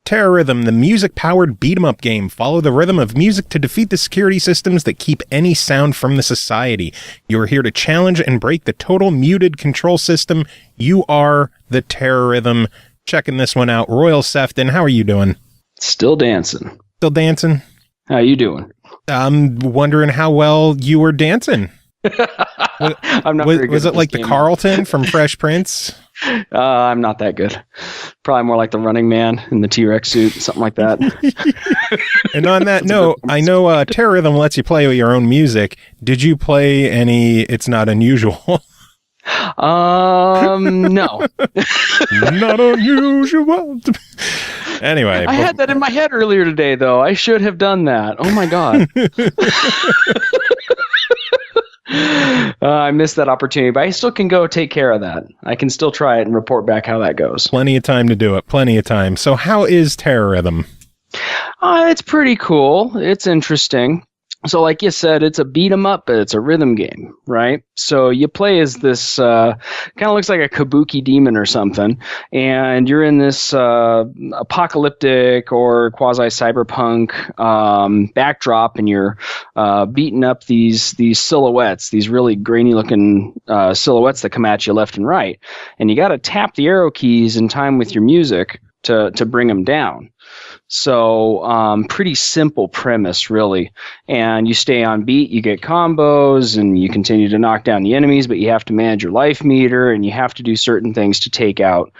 S2: TERRORHYTHM, the music-powered beat-em-up game. Follow the rhythm of music to defeat the security systems that keep any sound from the society. You are here to challenge and break the total muted control system. You are the TERRORHYTHM. Checking this one out. Royal Sefton, how are you doing?
S7: Still dancing.
S2: Still dancing?
S7: How you doing?
S2: I'm wondering how well you were dancing.
S7: I'm not very good
S2: was
S7: at
S2: it like
S7: this
S2: the
S7: game.
S2: Carlton from Fresh Prince?
S7: I'm not that good. Probably more like the Running Man in the T-Rex suit, something like that.
S2: And on that note, I know TERRORHYTHM lets you play your own music. Did you play any It's Not Unusual?
S7: No.
S2: Not unusual. Anyway.
S7: I had that in my head earlier today, though. I should have done that. Oh, my God. I missed that opportunity, but I still can go take care of that. I can still try it and report back how that goes.
S2: Plenty of time to do it. Plenty of time. So how is TERRORHYTHM?
S7: It's pretty cool. It's interesting. So like you said, it's a beat 'em up, but it's a rhythm game, right? So you play as this kind of looks like a kabuki demon or something, and you're in this apocalyptic or quasi-cyberpunk backdrop, and you're beating up these silhouettes, these really grainy-looking silhouettes that come at you left and right, and you got to tap the arrow keys in time with your music to bring them down. So pretty simple premise, really. And you stay on beat, you get combos, and you continue to knock down the enemies, but you have to manage your life meter, and you have to do certain things to take out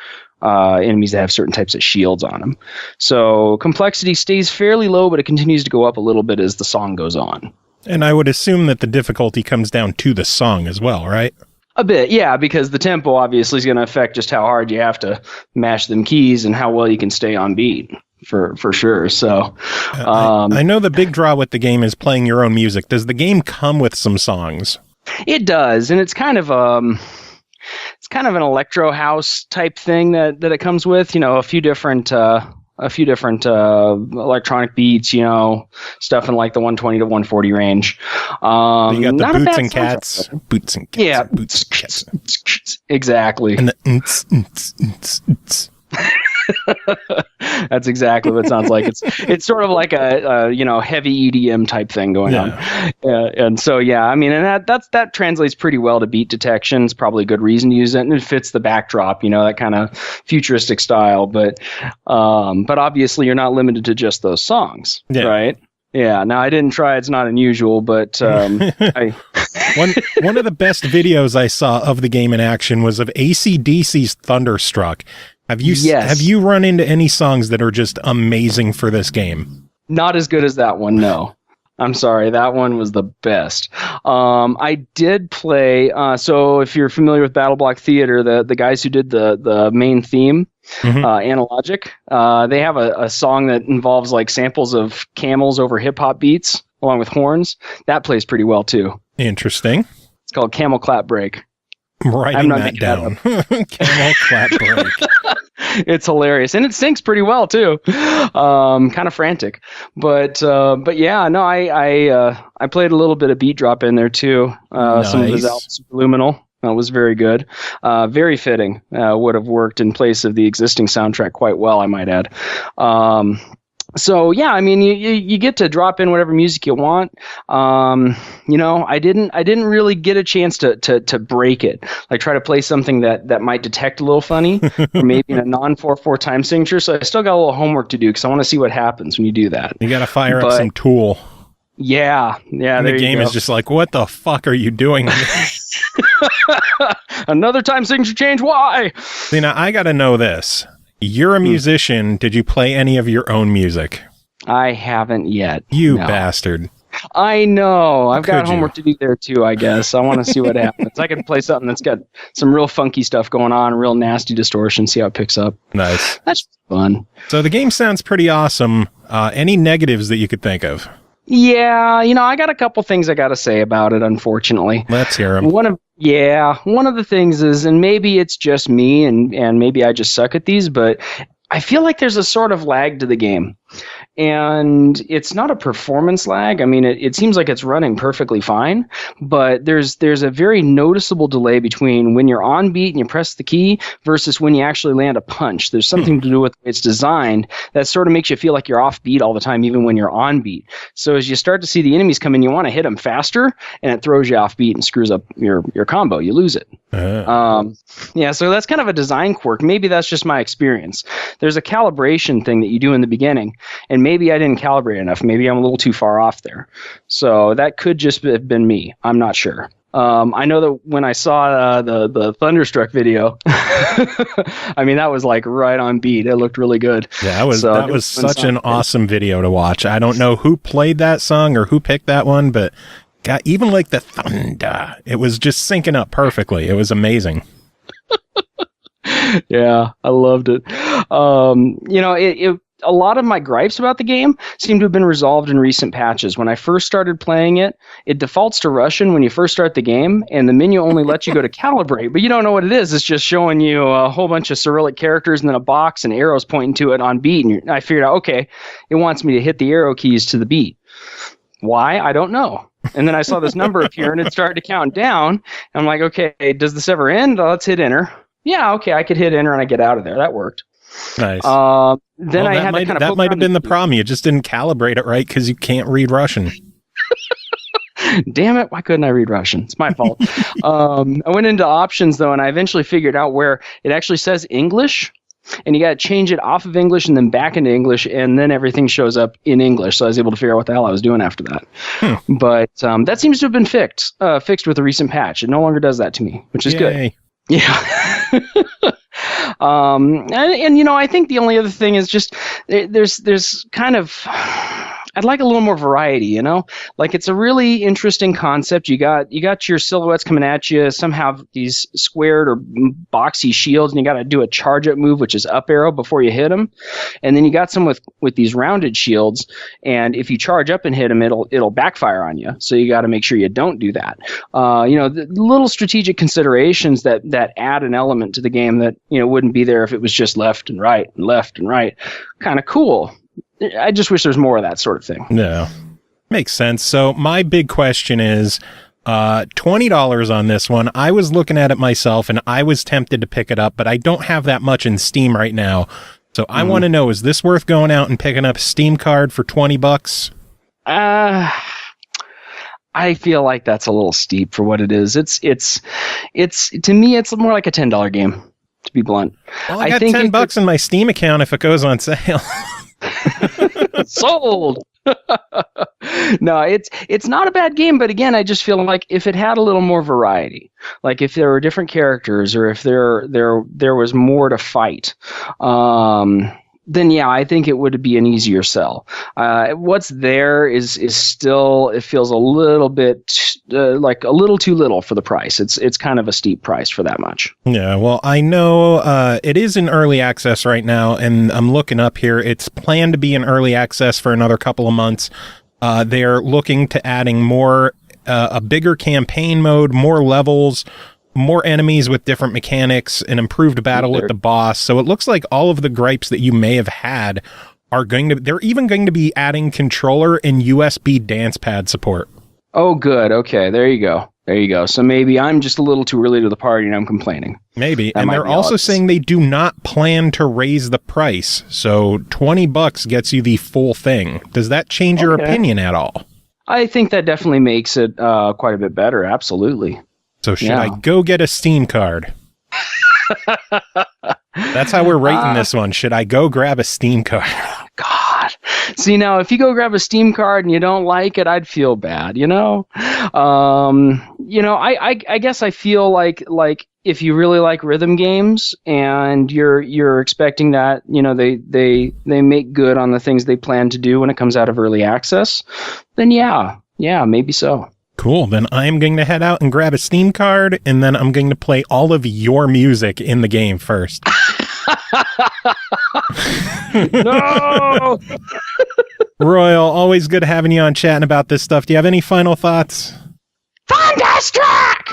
S7: enemies that have certain types of shields on them. So complexity stays fairly low, but it continues to go up a little bit as the song goes on.
S2: And I would assume that the difficulty comes down to the song as well, right?
S7: A bit, yeah, because the tempo obviously is going to affect just how hard you have to mash them keys and how well you can stay on beat. For sure. So
S2: I know the big draw with the game is playing your own music. Does the game come with some songs?
S7: It does, and it's kind of an electro house type thing that it comes with. You know, a few different electronic beats. You know, stuff in like the 120 to 140 range.
S2: You got the boots and cats. Boots and cats.
S7: Yeah,
S2: boots and cats.
S7: Exactly.
S2: And the
S7: That's exactly what it sounds like. It's sort of like a heavy EDM type thing going on. And so I mean, and that translates pretty well to beat detection. It's probably a good reason to use it, and it fits the backdrop, you know, that kind of futuristic style. But obviously you're not limited to just those songs, right? Yeah. Now I didn't try It's Not Unusual, but one of
S2: the best videos I saw of the game in action was of AC/DC's Thunderstruck. Have you run into any songs that are just amazing for this game?
S7: Not as good as that one, no. I'm sorry, that one was the best. I did play, so if you're familiar with Battle Block Theater, the guys who did the main theme, Analogic, they have a song that involves like samples of camels over hip-hop beats, along with horns. That plays pretty well, too.
S2: Interesting.
S7: It's called Camel Clap Break.
S2: I'm writing that down. Camel Clap Break.
S7: It's hilarious, and it syncs pretty well too. Kind of frantic, but yeah, no, I played a little bit of beat drop in there too.
S2: Nice.
S7: Some of his album Superluminal was very good, very fitting. Would have worked in place of the existing soundtrack quite well, I might add. So yeah, I mean, you get to drop in whatever music you want. You know, I didn't really get a chance to break it, like try to play something that might detect a little funny, or maybe in a non-4/4 time signature. So I still got a little homework to do because I want to see what happens when you do that.
S2: You got to fire up some Tool.
S7: Yeah.
S2: And the game is just like, what the fuck are you doing?
S7: Another time signature change. Why?
S2: See, now I got to know this. You're a musician. Did you play any of your own music?
S7: I haven't yet.
S2: You bastard.
S7: I know. I've got homework to do there too, I guess. I want to see what happens. I could play something that's got some real funky stuff going on, real nasty distortion, see how it picks up.
S2: Nice.
S7: That's fun.
S2: So the game sounds pretty awesome. Any negatives that you could think of?
S7: Yeah, you know, I got a couple things I got to say about it, unfortunately.
S2: Let's hear them.
S7: One of the things is, and maybe it's just me and maybe I just suck at these, but I feel like there's a sort of lag to the game. and it's not a performance lag. I mean, it seems like it's running perfectly fine, but there's a very noticeable delay between when you're on beat and you press the key versus when you actually land a punch. There's something to do with its designed that sort of makes you feel like you're off beat all the time, even when you're on beat. So as you start to see the enemies come in, you want to hit them faster, and it throws you off beat and screws up your combo. You lose it. Yeah, so that's kind of a design quirk. Maybe that's just my experience. There's a calibration thing that you do in the beginning, and maybe I didn't calibrate enough. Maybe I'm a little too far off there. So that could just have been me. I'm not sure. I know that when I saw the Thunderstruck video, I mean, that was like right on beat. It looked really good.
S2: Yeah, that was such an awesome video to watch. I don't know who played that song or who picked that one, but got even like the thunder. It was just syncing up perfectly. It was amazing.
S7: Yeah, I loved it. A lot of my gripes about the game seem to have been resolved in recent patches. When I first started playing it, it defaults to Russian when you first start the game, and the menu only lets you go to calibrate, but you don't know what it is. It's just showing you a whole bunch of Cyrillic characters and then a box and arrows pointing to it on beat, and I figured out, okay, it wants me to hit the arrow keys to the beat. Why? I don't know. And then I saw this number appear, and it started to count down. I'm like, okay, does this ever end? Let's hit enter. Yeah, okay, I could hit enter and I get out of there. That worked.
S2: Nice.
S7: Then I had to kind of
S2: that might have been the problem. You just didn't calibrate it right because you can't read Russian.
S7: Damn it! Why couldn't I read Russian? It's my fault. I went into options though, and I eventually figured out where it actually says English, and you got to change it off of English and then back into English, and then everything shows up in English. So I was able to figure out what the hell I was doing after that. But that seems to have been fixed with a recent patch. It no longer does that to me, which is good. Yeah. And I think the only other thing is just there's kind of, I'd like a little more variety, like it's a really interesting concept. You got your silhouettes coming at you. Some have these squared or boxy shields, and you got to do a charge up move, which is up arrow before you hit them. And then you got some with these rounded shields, and if you charge up and hit them, it'll backfire on you. So you got to make sure you don't do that. The little strategic considerations that add an element to the game that wouldn't be there if it was just left and right and left and right. Kind of cool. I just wish there's more of that sort of thing.
S2: Yeah, makes sense. So my big question is $20 on this one. I was looking at it myself, and I was tempted to pick it up, but I don't have that much in Steam right now. So I want to know, is this worth going out and picking up a Steam card for $20?
S7: I feel like that's a little steep for what it is. It's to me, it's more like a $10 game, to be blunt.
S2: Well, I got $10 in my Steam account if it goes on sale.
S7: Sold. No, it's not a bad game, but again, I just feel like if it had a little more variety, like if there were different characters or if there was more to fight, then yeah, I think it would be an easier sell. What's there is still, it feels a little bit like a little too little for the price. It's kind of a steep price for that much.
S2: Yeah, well, I know it is in early access right now, and I'm looking up here. It's planned to be in early access for another couple of months. They're looking to adding more, a bigger campaign mode, more levels, more enemies with different mechanics, an improved battle with the boss. So it looks like all of the gripes that you may have had are they're even going to be adding controller and USB dance pad support.
S7: Oh, good. Okay, there you go. So maybe I'm just a little too early to the party and I'm complaining.
S2: Maybe. And they're also saying they do not plan to raise the price. So $20 gets you the full thing. Does that change your opinion at all?
S7: I think that definitely makes it quite a bit better. Absolutely.
S2: So should I go get a Steam card? That's how we're rating this one. Should I go grab a Steam card?
S7: God. See, now, if you go grab a Steam card and you don't like it, I'd feel bad, I guess I feel like if you really like rhythm games and you're expecting that, they make good on the things they plan to do when it comes out of early access, then yeah, maybe so.
S2: Cool. Then I'm going to head out and grab a Steam card, and then I'm going to play all of your music in the game first.
S7: No!
S2: Royal, always good having you on chatting about this stuff. Do you have any final thoughts?
S7: Thunderstruck!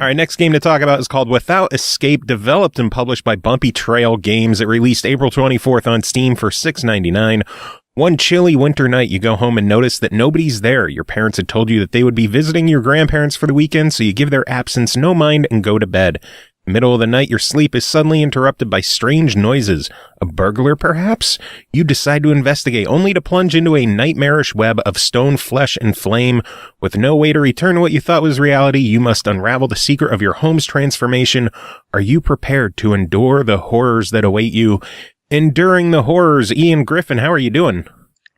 S2: All right, next game to talk about is called Without Escape, developed and published by Bumpy Trail Games. It released April 24th on Steam for $6.99. One chilly winter night, you go home and notice that nobody's there. Your parents had told you that they would be visiting your grandparents for the weekend, so you give their absence no mind and go to bed. Middle of the night, your sleep is suddenly interrupted by strange noises. A burglar, perhaps? You decide to investigate, only to plunge into a nightmarish web of stone flesh and flame. With no way to return to what you thought was reality, you must unravel the secret of your home's transformation. Are you prepared to endure the horrors that await you? Enduring the horrors, Ian Griffin, how are you doing?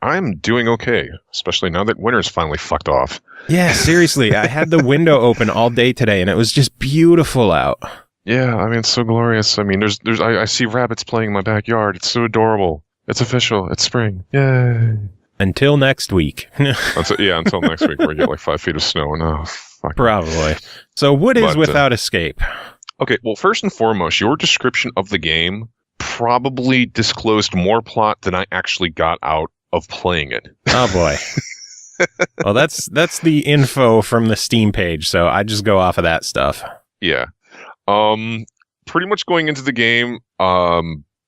S8: I'm doing okay, especially now that winter's finally fucked off.
S2: Yeah, seriously, I had the window open all day today, and it was just beautiful out.
S8: Yeah, I mean, it's so glorious. I mean, I see rabbits playing in my backyard. It's so adorable. It's official. It's spring. Yay.
S2: Until next week.
S8: Until next week, where we get like 5 feet of snow. And, oh, fuck.
S2: Probably. So what is Without Escape?
S8: Okay, well, first and foremost, your description of the game probably disclosed more plot than I actually got out of playing it.
S2: Oh, boy. Well, that's the info from the Steam page, so I just go off of that stuff.
S8: Yeah. Pretty much going into the game,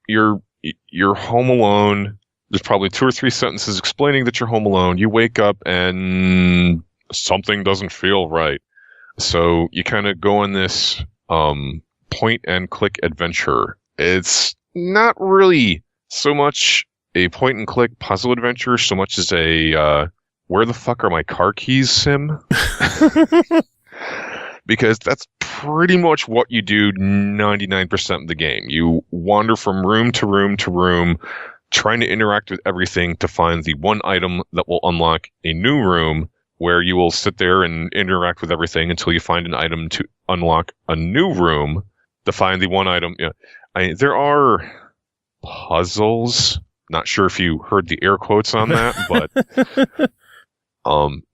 S8: you're home alone. There's probably 2 or 3 sentences explaining that you're home alone. You wake up and something doesn't feel right. So you kind of go on this point and click adventure. It's not really so much a point and click puzzle adventure so much as a where the fuck are my car keys sim? Because that's pretty much what you do 99% of the game. You wander from room to room to room, trying to interact with everything to find the one item that will unlock a new room, where you will sit there and interact with everything until you find an item to unlock a new room to find the one item. Yeah, there are puzzles. Not sure if you heard the air quotes on that, but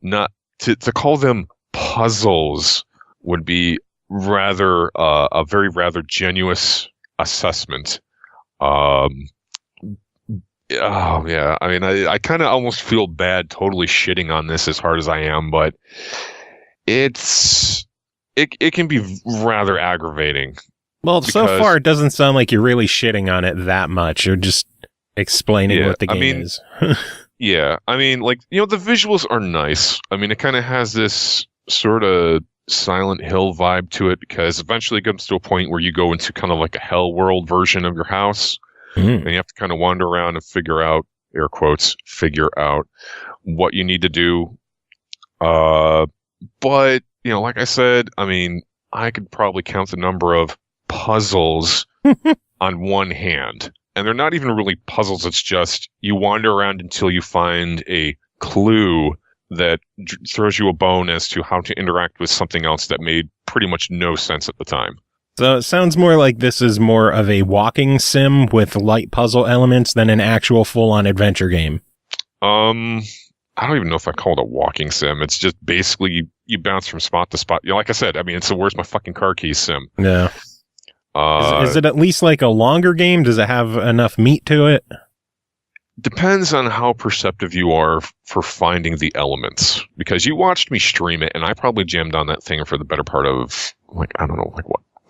S8: not to call them puzzles would be rather a very rather genuine assessment. Oh yeah, I mean, I kind of almost feel bad totally shitting on this as hard as I am, but it can be rather aggravating.
S2: Well, so far it doesn't sound like you're really shitting on it that much. You're just explaining what the game is.
S8: Yeah, I mean, like, the visuals are nice. I mean, it kind of has this sort of Silent Hill vibe to it, because eventually it comes to a point where you go into kind of like a hell world version of your house, and you have to kind of wander around and figure out, air quotes, figure out what you need to do. But, like I said, I mean, I could probably count the number of puzzles on one hand. And they're not even really puzzles. It's just you wander around until you find a clue that throws you a bone as to how to interact with something else that made pretty much no sense at the time.
S2: So it sounds more like this is more of a walking sim with light puzzle elements than an actual full-on adventure game.
S8: I don't even know if I call it a walking sim. It's just basically you bounce from spot to spot. Like I said, I mean, it's a where's my fucking car keys sim.
S2: Yeah. Is it at least like a longer game? Does it have enough meat to it?
S8: Depends on how perceptive you are for finding the elements. Because you watched me stream it, and I probably jammed on that thing for the better part of,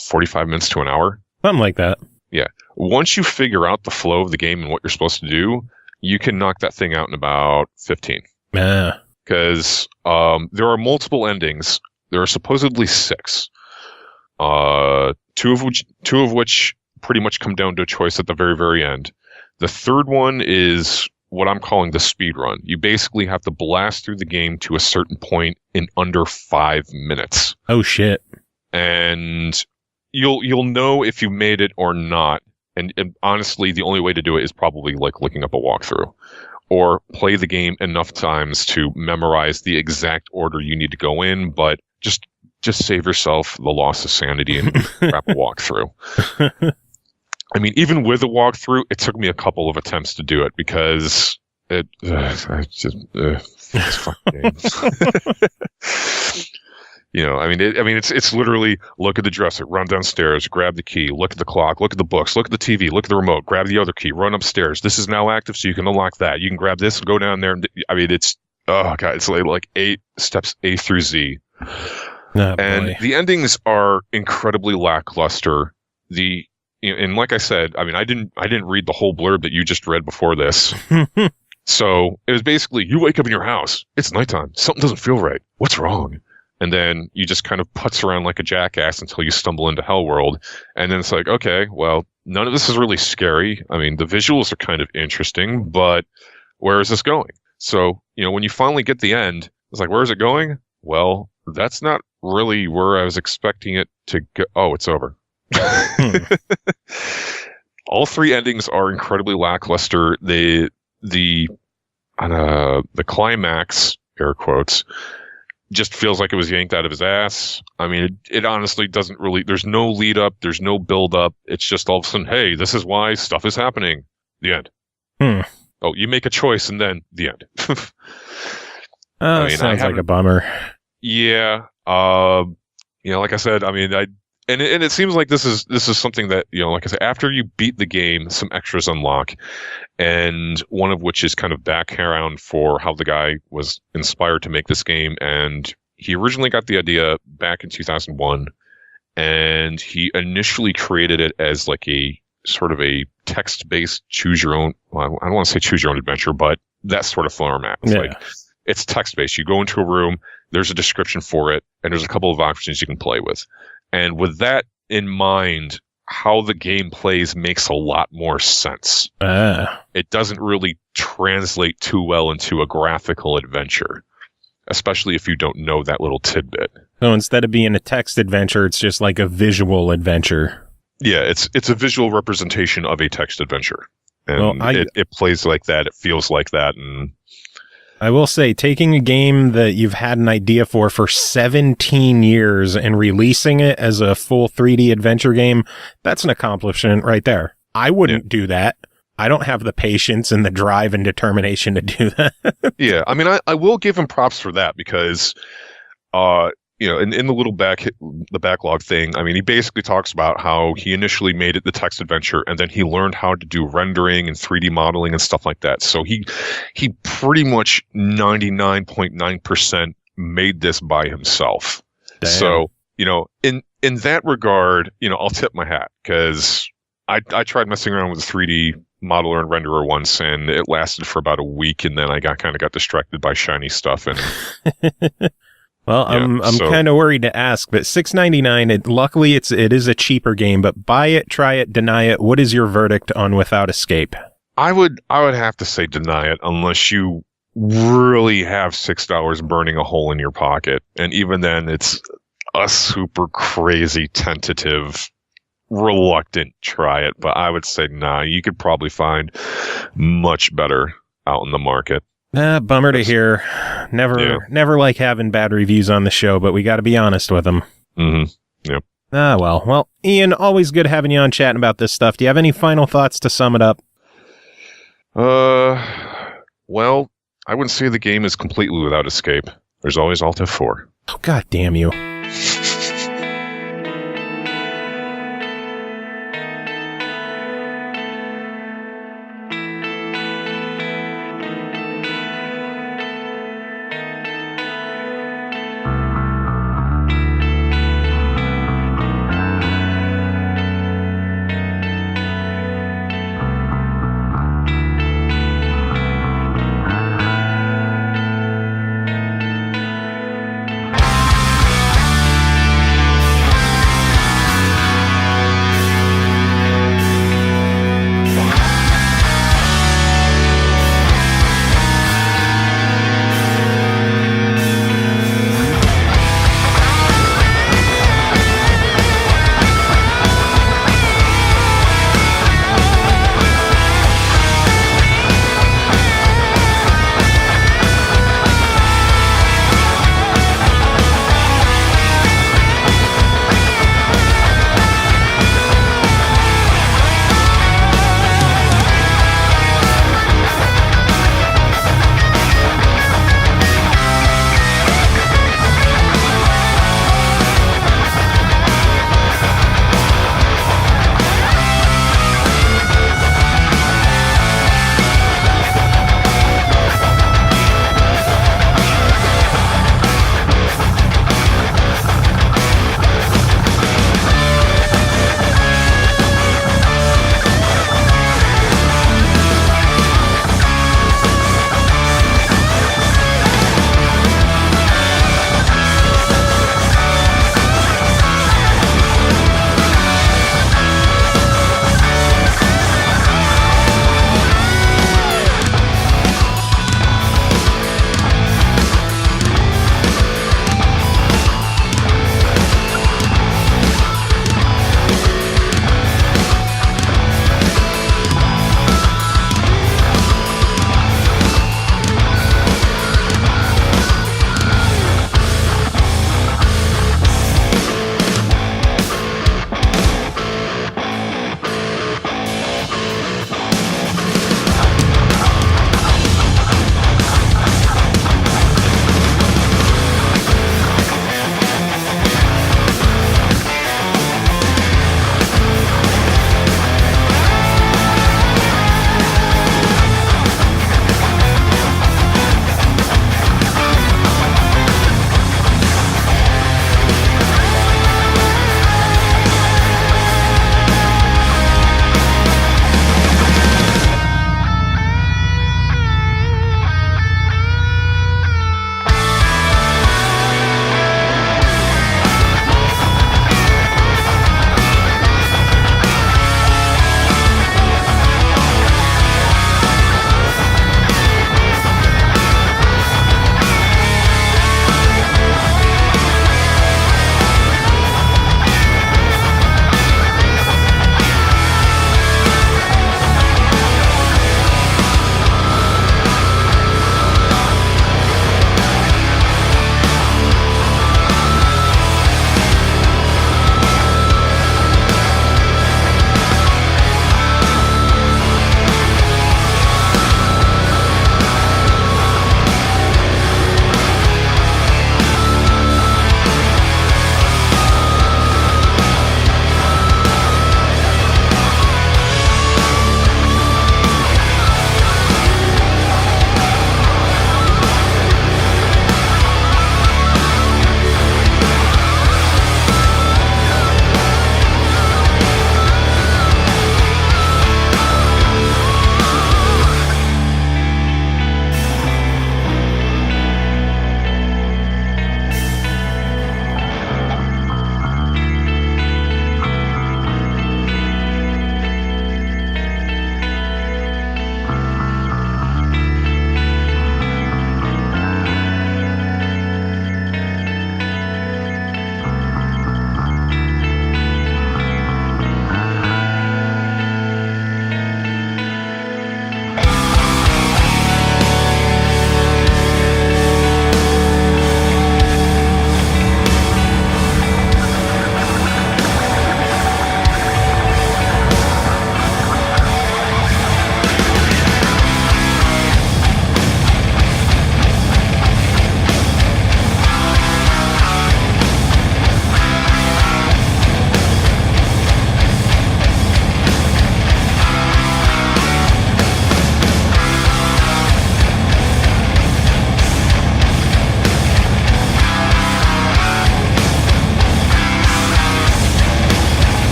S8: 45 minutes to an hour?
S2: Something like that.
S8: Yeah. Once you figure out the flow of the game and what you're supposed to do, you can knock that thing out in about 15.
S2: Yeah.
S8: Because there are multiple endings. There are supposedly 6. Two of which pretty much come down to a choice at the very, very end. The third one is what I'm calling the speed run. You basically have to blast through the game to a certain point in under 5 minutes.
S2: Oh shit.
S8: And you'll know if you made it or not. And honestly, the only way to do it is probably like looking up a walkthrough, or play the game enough times to memorize the exact order you need to go in, but just save yourself the loss of sanity and grab a walkthrough. I mean, even with a walkthrough, it took me a couple of attempts to do it, because it's fucking games. It's literally look at the dresser, run downstairs, grab the key, look at the clock, look at the books, look at the TV, look at the remote, grab the other key, run upstairs. This is now active, so you can unlock that. You can grab this and go down there. It's like 8 steps A through Z.
S2: Oh,
S8: and the endings are incredibly lackluster. And like I said, I mean, I didn't read the whole blurb that you just read before this. So it was basically, you wake up in your house, it's nighttime, something doesn't feel right. What's wrong? And then you just kind of putz around like a jackass until you stumble into Hell World. And then it's like, okay, well, none of this is really scary. I mean, the visuals are kind of interesting, but where is this going? So, when you finally get the end, it's like, where is it going? Well, that's not really where I was expecting it to go. Oh, it's over. All three endings are incredibly lackluster. The climax, air quotes, just feels like it was yanked out of his ass. I mean, it honestly doesn't really, there's no lead up, there's no build up. It's just all of a sudden, hey, this is why stuff is happening. The end. Oh, you make a choice and then the end.
S2: Sounds like a bummer.
S8: Yeah. Like I said, I mean, and it seems like this is something that, like I said, after you beat the game, some extras unlock, and one of which is kind of background for how the guy was inspired to make this game. And he originally got the idea back in 2001, and he initially created it as like a sort of a text-based choose your own, well, I don't want to say choose your own adventure, but that sort of format. It's like, it's text-based. You go into a room, there's a description for it, and there's a couple of options you can play with. And with that in mind, how the game plays makes a lot more sense. It doesn't really translate too well into a graphical adventure, especially if you don't know that little tidbit.
S2: So instead of being a text adventure, it's just like a visual adventure.
S8: Yeah, it's a visual representation of a text adventure. And it plays like that, it feels like that, and
S2: I will say, taking a game that you've had an idea for 17 years and releasing it as a full 3D adventure game, that's an accomplishment right there. I wouldn't do that. I don't have the patience and the drive and determination to do that.
S8: Yeah, I mean, I will give him props for that because, in the little the backlog thing, I mean, he basically talks about how he initially made it the text adventure, and then he learned how to do rendering and 3D modeling and stuff like that. So he pretty much 99.9% made this by himself. Damn. So, in that regard, I'll tip my hat because I tried messing around with a 3D modeler and renderer once, and it lasted for about a week, and then I got distracted by shiny stuff and.
S2: Well, I'm kind of worried to ask, but $6.99. Luckily, it is a cheaper game. But buy it, try it, deny it. What is your verdict on Without Escape?
S8: I would have to say deny it unless you really have $6 burning a hole in your pocket, and even then, it's a super crazy tentative, reluctant try it. But I would say nah. You could probably find much better out in the market.
S2: Bummer to hear. Never like having bad reviews on the show, but we got to be honest with them.
S8: Mm-hmm. Yep.
S2: Well, Ian, always good having you on chatting about this stuff. Do you have any final thoughts to sum it up?
S8: Well, I wouldn't say the game is completely without escape. There's always Alt F4.
S2: Oh, God damn you.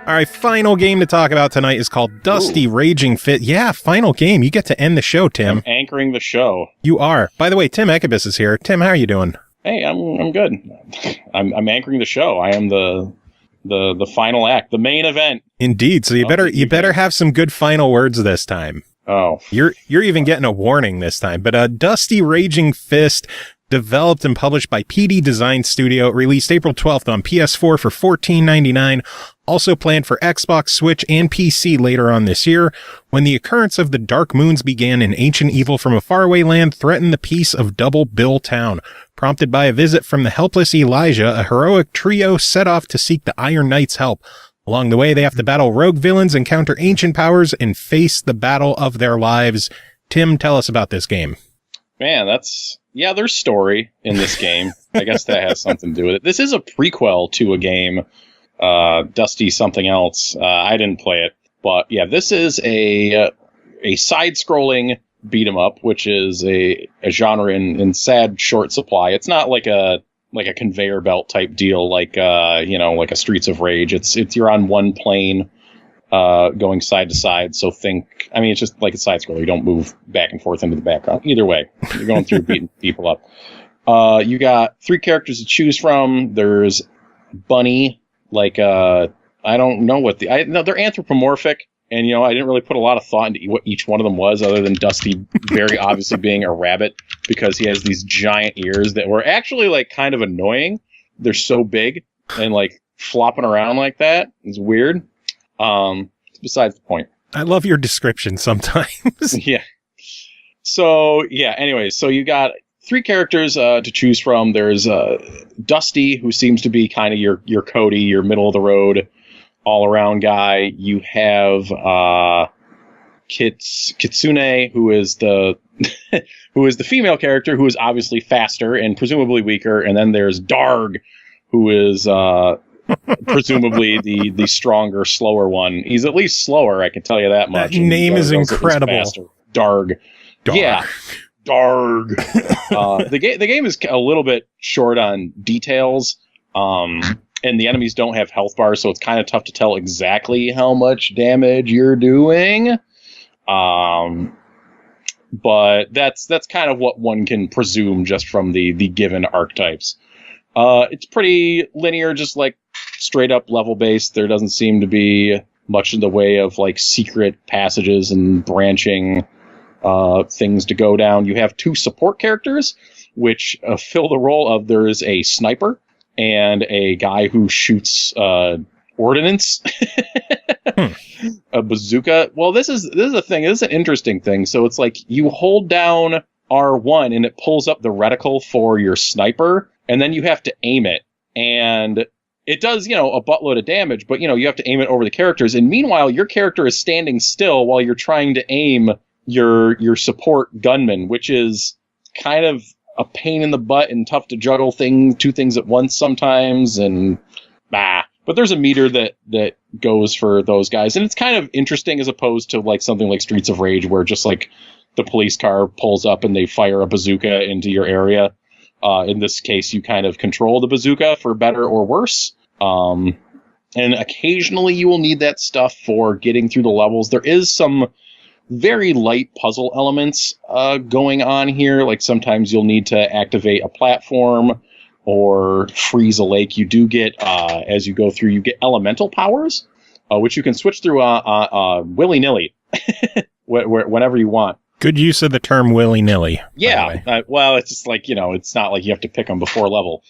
S2: All right, final game to talk about tonight is called Dusty Raging Fit. Yeah, final game. You get to end the show, Tim.
S9: I'm anchoring the show.
S2: You are. By the way, Tim Ekkebus is here. Tim, how are you doing?
S9: Hey, I'm good. I'm anchoring the show. I am the final act, the main event.
S2: Indeed. So you better have some good final words this time.
S9: Oh,
S2: you're even getting a warning this time. But Dusty Raging Fist, developed and published by PD Design Studio, released April 12th on PS4 for $14.99. Also planned for Xbox, Switch, and PC later on this year. When the occurrence of the Dark Moons began, an ancient evil from a faraway land threatened the peace of Double Bill Town. Prompted by a visit from the helpless Elijah, a heroic trio set off to seek the Iron Knight's help. Along the way, they have to battle rogue villains, encounter ancient powers, and face the battle of their lives. Tim, tell us about this game.
S9: Man, there's story in this game. I guess that has something to do with it. This is a prequel to a game, Dusty something else. I didn't play it, but yeah, this is a side-scrolling beat 'em up, which is a genre in sad short supply. It's not like a conveyor belt type deal, like a Streets of Rage. It's you're on one plane, going side to side. So it's just like a side scroller. You don't move back and forth into the background. Either way, you're going through beating people up. You got 3 characters to choose from. There's Bunny, I don't know what they're anthropomorphic. And, I didn't really put a lot of thought into what each one of them was, other than Dusty very obviously being a rabbit, because he has these giant ears that were actually, kind of annoying. They're so big and, flopping around like that. It's weird. It's besides the point.
S2: I love your description sometimes.
S9: Yeah. So, yeah, anyway, so you got 3 characters to choose from. There's Dusty, who seems to be kind of your Cody, your middle-of-the-road, all-around guy. You have Kitsune, who is the female character, who is obviously faster and presumably weaker. And then there's Darg, who is presumably the stronger, slower one. He's at least slower, I can tell you that much.
S2: That name is incredible.
S9: Darg. Yeah. Darg. The game is a little bit short on details. And the enemies don't have health bars, so it's kind of tough to tell exactly how much damage you're doing. But that's kind of what one can presume just from the given archetypes. It's pretty linear, just straight up level based. There doesn't seem to be much in the way of secret passages and branching things to go down. You have 2 support characters, which fill the role of, there is a sniper and a guy who shoots ordnance, a bazooka. Well, this is a thing. This is an interesting thing. So it's you hold down R1 and it pulls up the reticle for your sniper, and then you have to aim it, and it does a buttload of damage. But you have to aim it over the characters, and meanwhile your character is standing still while you're trying to aim your support gunman, which is kind of a pain in the butt and tough to juggle 2 things at once sometimes, and but there's a meter that goes for those guys, and it's kind of interesting as opposed to something like Streets of Rage, where just the police car pulls up and they fire a bazooka into your area. In this case, you kind of control the bazooka for better or worse, and occasionally you will need that stuff for getting through the levels. There is some very light puzzle elements going on here. Sometimes you'll need to activate a platform or freeze a lake. You do get, as you go through, you get elemental powers, which you can switch through willy-nilly whenever you want.
S2: Good use of the term willy-nilly.
S9: Yeah. Well, it's just it's not like you have to pick them before a level.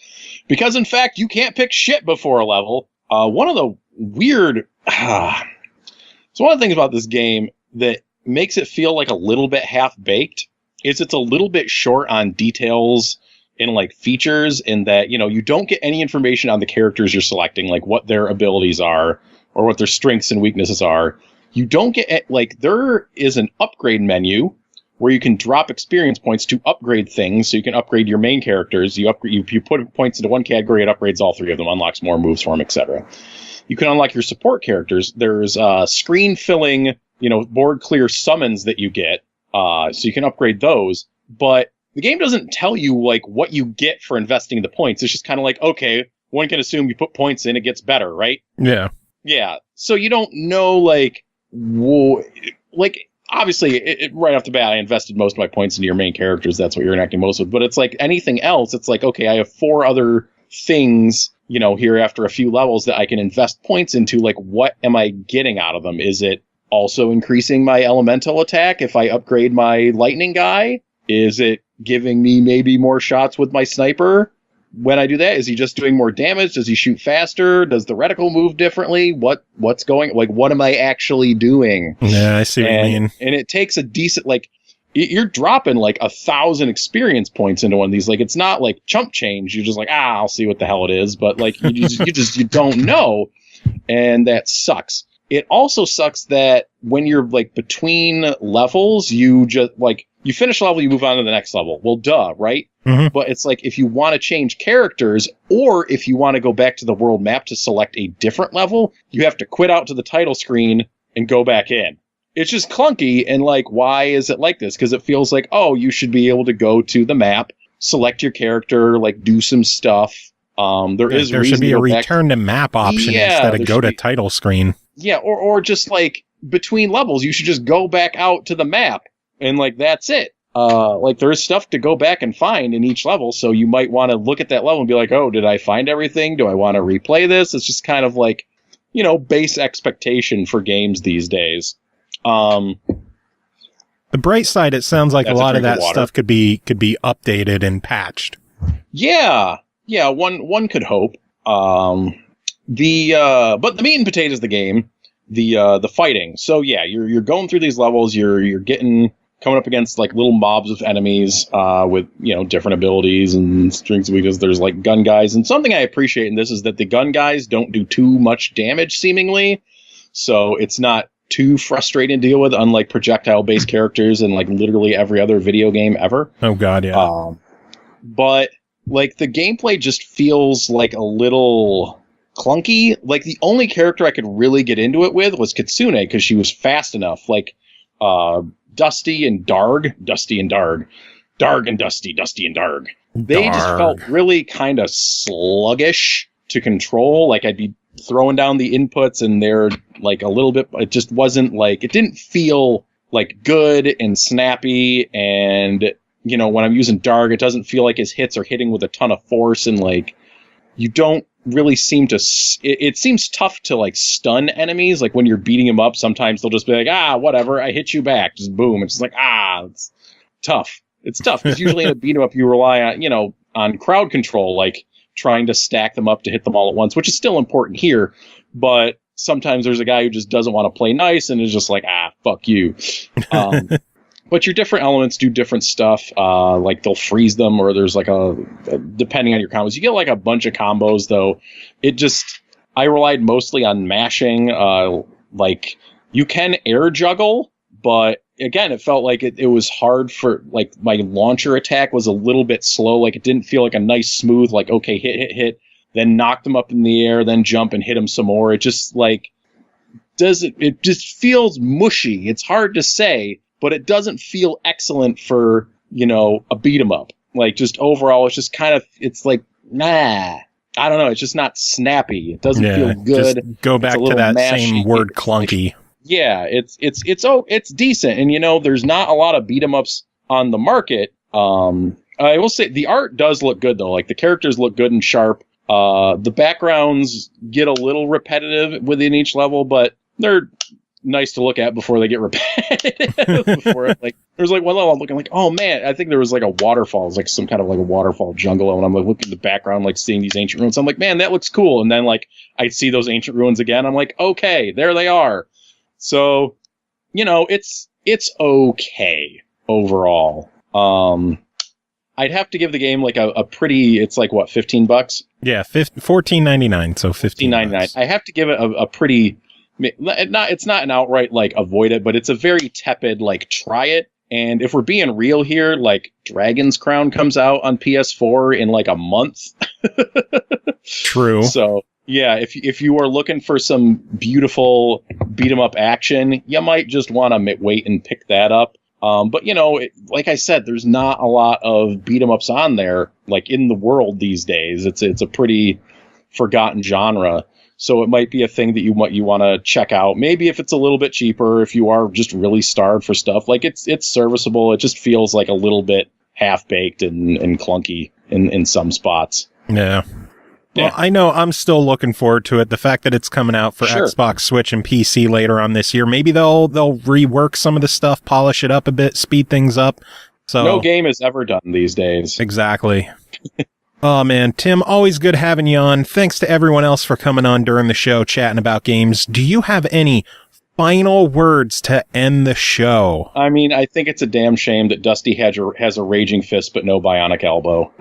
S9: Because, in fact, you can't pick shit before a level. One of the weird... so one of the things about this game that makes it feel a little bit half-baked is it's a little bit short on details and features, in that you don't get any information on the characters you're selecting, what their abilities are or what their strengths and weaknesses are. You don't get there is an upgrade menu where you can drop experience points to upgrade things, so you can upgrade your main characters. You put points into one category, it upgrades all 3 of them, unlocks more moves for them, etc. You can unlock your support characters. There's screen filling, board clear summons that you get, so you can upgrade those. But the game doesn't tell you what you get for investing the points. It's just kind of okay, one can assume you put points in, it gets better, right?
S2: Yeah.
S9: Yeah. So you don't know, like, obviously, right off the bat, I invested most of my points into your main characters. That's what you're interacting most with. But it's like anything else. It's like, okay, I have 4 other things, here after a few levels that I can invest points into. Like, what am I getting out of them? Is it also increasing my elemental attack if I upgrade my lightning guy? Is it giving me maybe more shots with my sniper? When I do that, is he just doing more damage? Does he shoot faster? Does the reticle move differently? What's going, like, what am I actually doing?
S2: Yeah, I see what you mean.
S9: And it takes a decent, like, you're dropping like 1,000 experience points into one of these. Like, it's not like chump change. You're just like, I'll see what the hell it is. But like, you don't know. And that sucks. It also sucks that when you're like between levels, you just like, you finish a level, you move on to the next level. Well, duh, right?
S2: Mm-hmm.
S9: But it's like, if you want to change characters, or if you want to go back to the world map to select a different level, you have to quit out to the title screen and go back in. It's just clunky, and like, why is it like this? Because it feels like, oh, you should be able to go to the map, select your character, like do some stuff. There
S2: should be a return to map option instead of go to title screen.
S9: Yeah, or just like between levels, you should just go back out to the map, and like that's it. Like there is stuff to go back and find in each level, so you might want to look at that level and be like, oh, did I find everything? Do I want to replay this? It's just kind of like, base expectation for games these days. The
S2: bright side, it sounds like a lot of that stuff could be updated and patched.
S9: Yeah, one could hope. But the meat and potatoes of the game, the fighting. So yeah, you're going through these levels, you're coming up against like little mobs of enemies with different abilities and strengths, because there's like gun guys. And something I appreciate in this is that the gun guys don't do too much damage seemingly, so it's not too frustrating to deal with, unlike projectile-based characters in like literally every other video game ever.
S2: Oh god, yeah.
S9: But like the gameplay just feels like a little clunky. Like the only character I could really get into it with was Kitsune, because she was fast enough. Like Dusty and Darg. Darg and Dusty and Darg. They just felt really kind of sluggish to control. Like I'd be throwing down the inputs and they're like a little bit, it just wasn't like, it didn't feel like good and snappy. And when I'm using Darg, it doesn't feel like his hits are hitting with a ton of force, and like you don't really seem to, it seems tough to like stun enemies. Like when you're beating them up, sometimes they'll just be like, whatever, I hit you back, just boom. It's just like, it's tough. It's tough because usually in a beat 'em up, you rely on, on crowd control, like trying to stack them up to hit them all at once, which is still important here. But sometimes there's a guy who just doesn't want to play nice and is just like, fuck you. But your different elements do different stuff. Like they'll freeze them, or there's like depending on your combos, you get like a bunch of combos though. I relied mostly on mashing. Like you can air juggle, but again, it felt like it was hard for, like, my launcher attack was a little bit slow. Like it didn't feel like a nice smooth, like, okay, hit, then knock them up in the air, then jump and hit them some more. It just like it just feels mushy. It's hard to say, but it doesn't feel excellent for, a beat 'em up. Like just overall, it's just kind of, it's like, I don't know. It's just not snappy. It doesn't feel good.
S2: Just go back to that same word, clunky.
S9: Yeah, it's decent. And there's not a lot of beat 'em ups on the market. I will say the art does look good though. Like the characters look good and sharp. The backgrounds get a little repetitive within each level, but they're nice to look at before they get repetitive. There's like one level I'm looking like, oh man, I think there was like a waterfall. It was like some kind of like a waterfall jungle, and I'm like looking at the background, like seeing these ancient ruins. I'm like, man, that looks cool. And then like I see those ancient ruins again. I'm like, okay, there they are. So, it's okay overall. I'd have to give the game like a pretty, it's like what, $15?
S2: Yeah, $14.99, so $15.99.
S9: I have to give it a pretty, it's not an outright like avoid it, but it's a very tepid like try it. And if we're being real here, like Dragon's Crown comes out on PS4 in like a month.
S2: True.
S9: So yeah, if you are looking for some beautiful beat 'em up action, you might just want to wait and pick that up. But like I said, there's not a lot of beat 'em ups on there, like in the world these days. It's a pretty forgotten genre. So it might be a thing that you want to check out. Maybe if it's a little bit cheaper, if you are just really starved for stuff, like it's serviceable. It just feels like a little bit half baked and clunky in some spots.
S2: Yeah. Well, I know I'm still looking forward to it. The fact that it's coming out for Xbox, Switch, and PC later on this year, maybe they'll rework some of the stuff, polish it up a bit, speed things up. So
S9: no game is ever done these days.
S2: Exactly. Oh, man. Tim, always good having you on. Thanks to everyone else for coming on during the show, chatting about games. Do you have any final words to end the show?
S9: I mean, I think it's a damn shame that Dusty has a raging fist but no bionic elbow.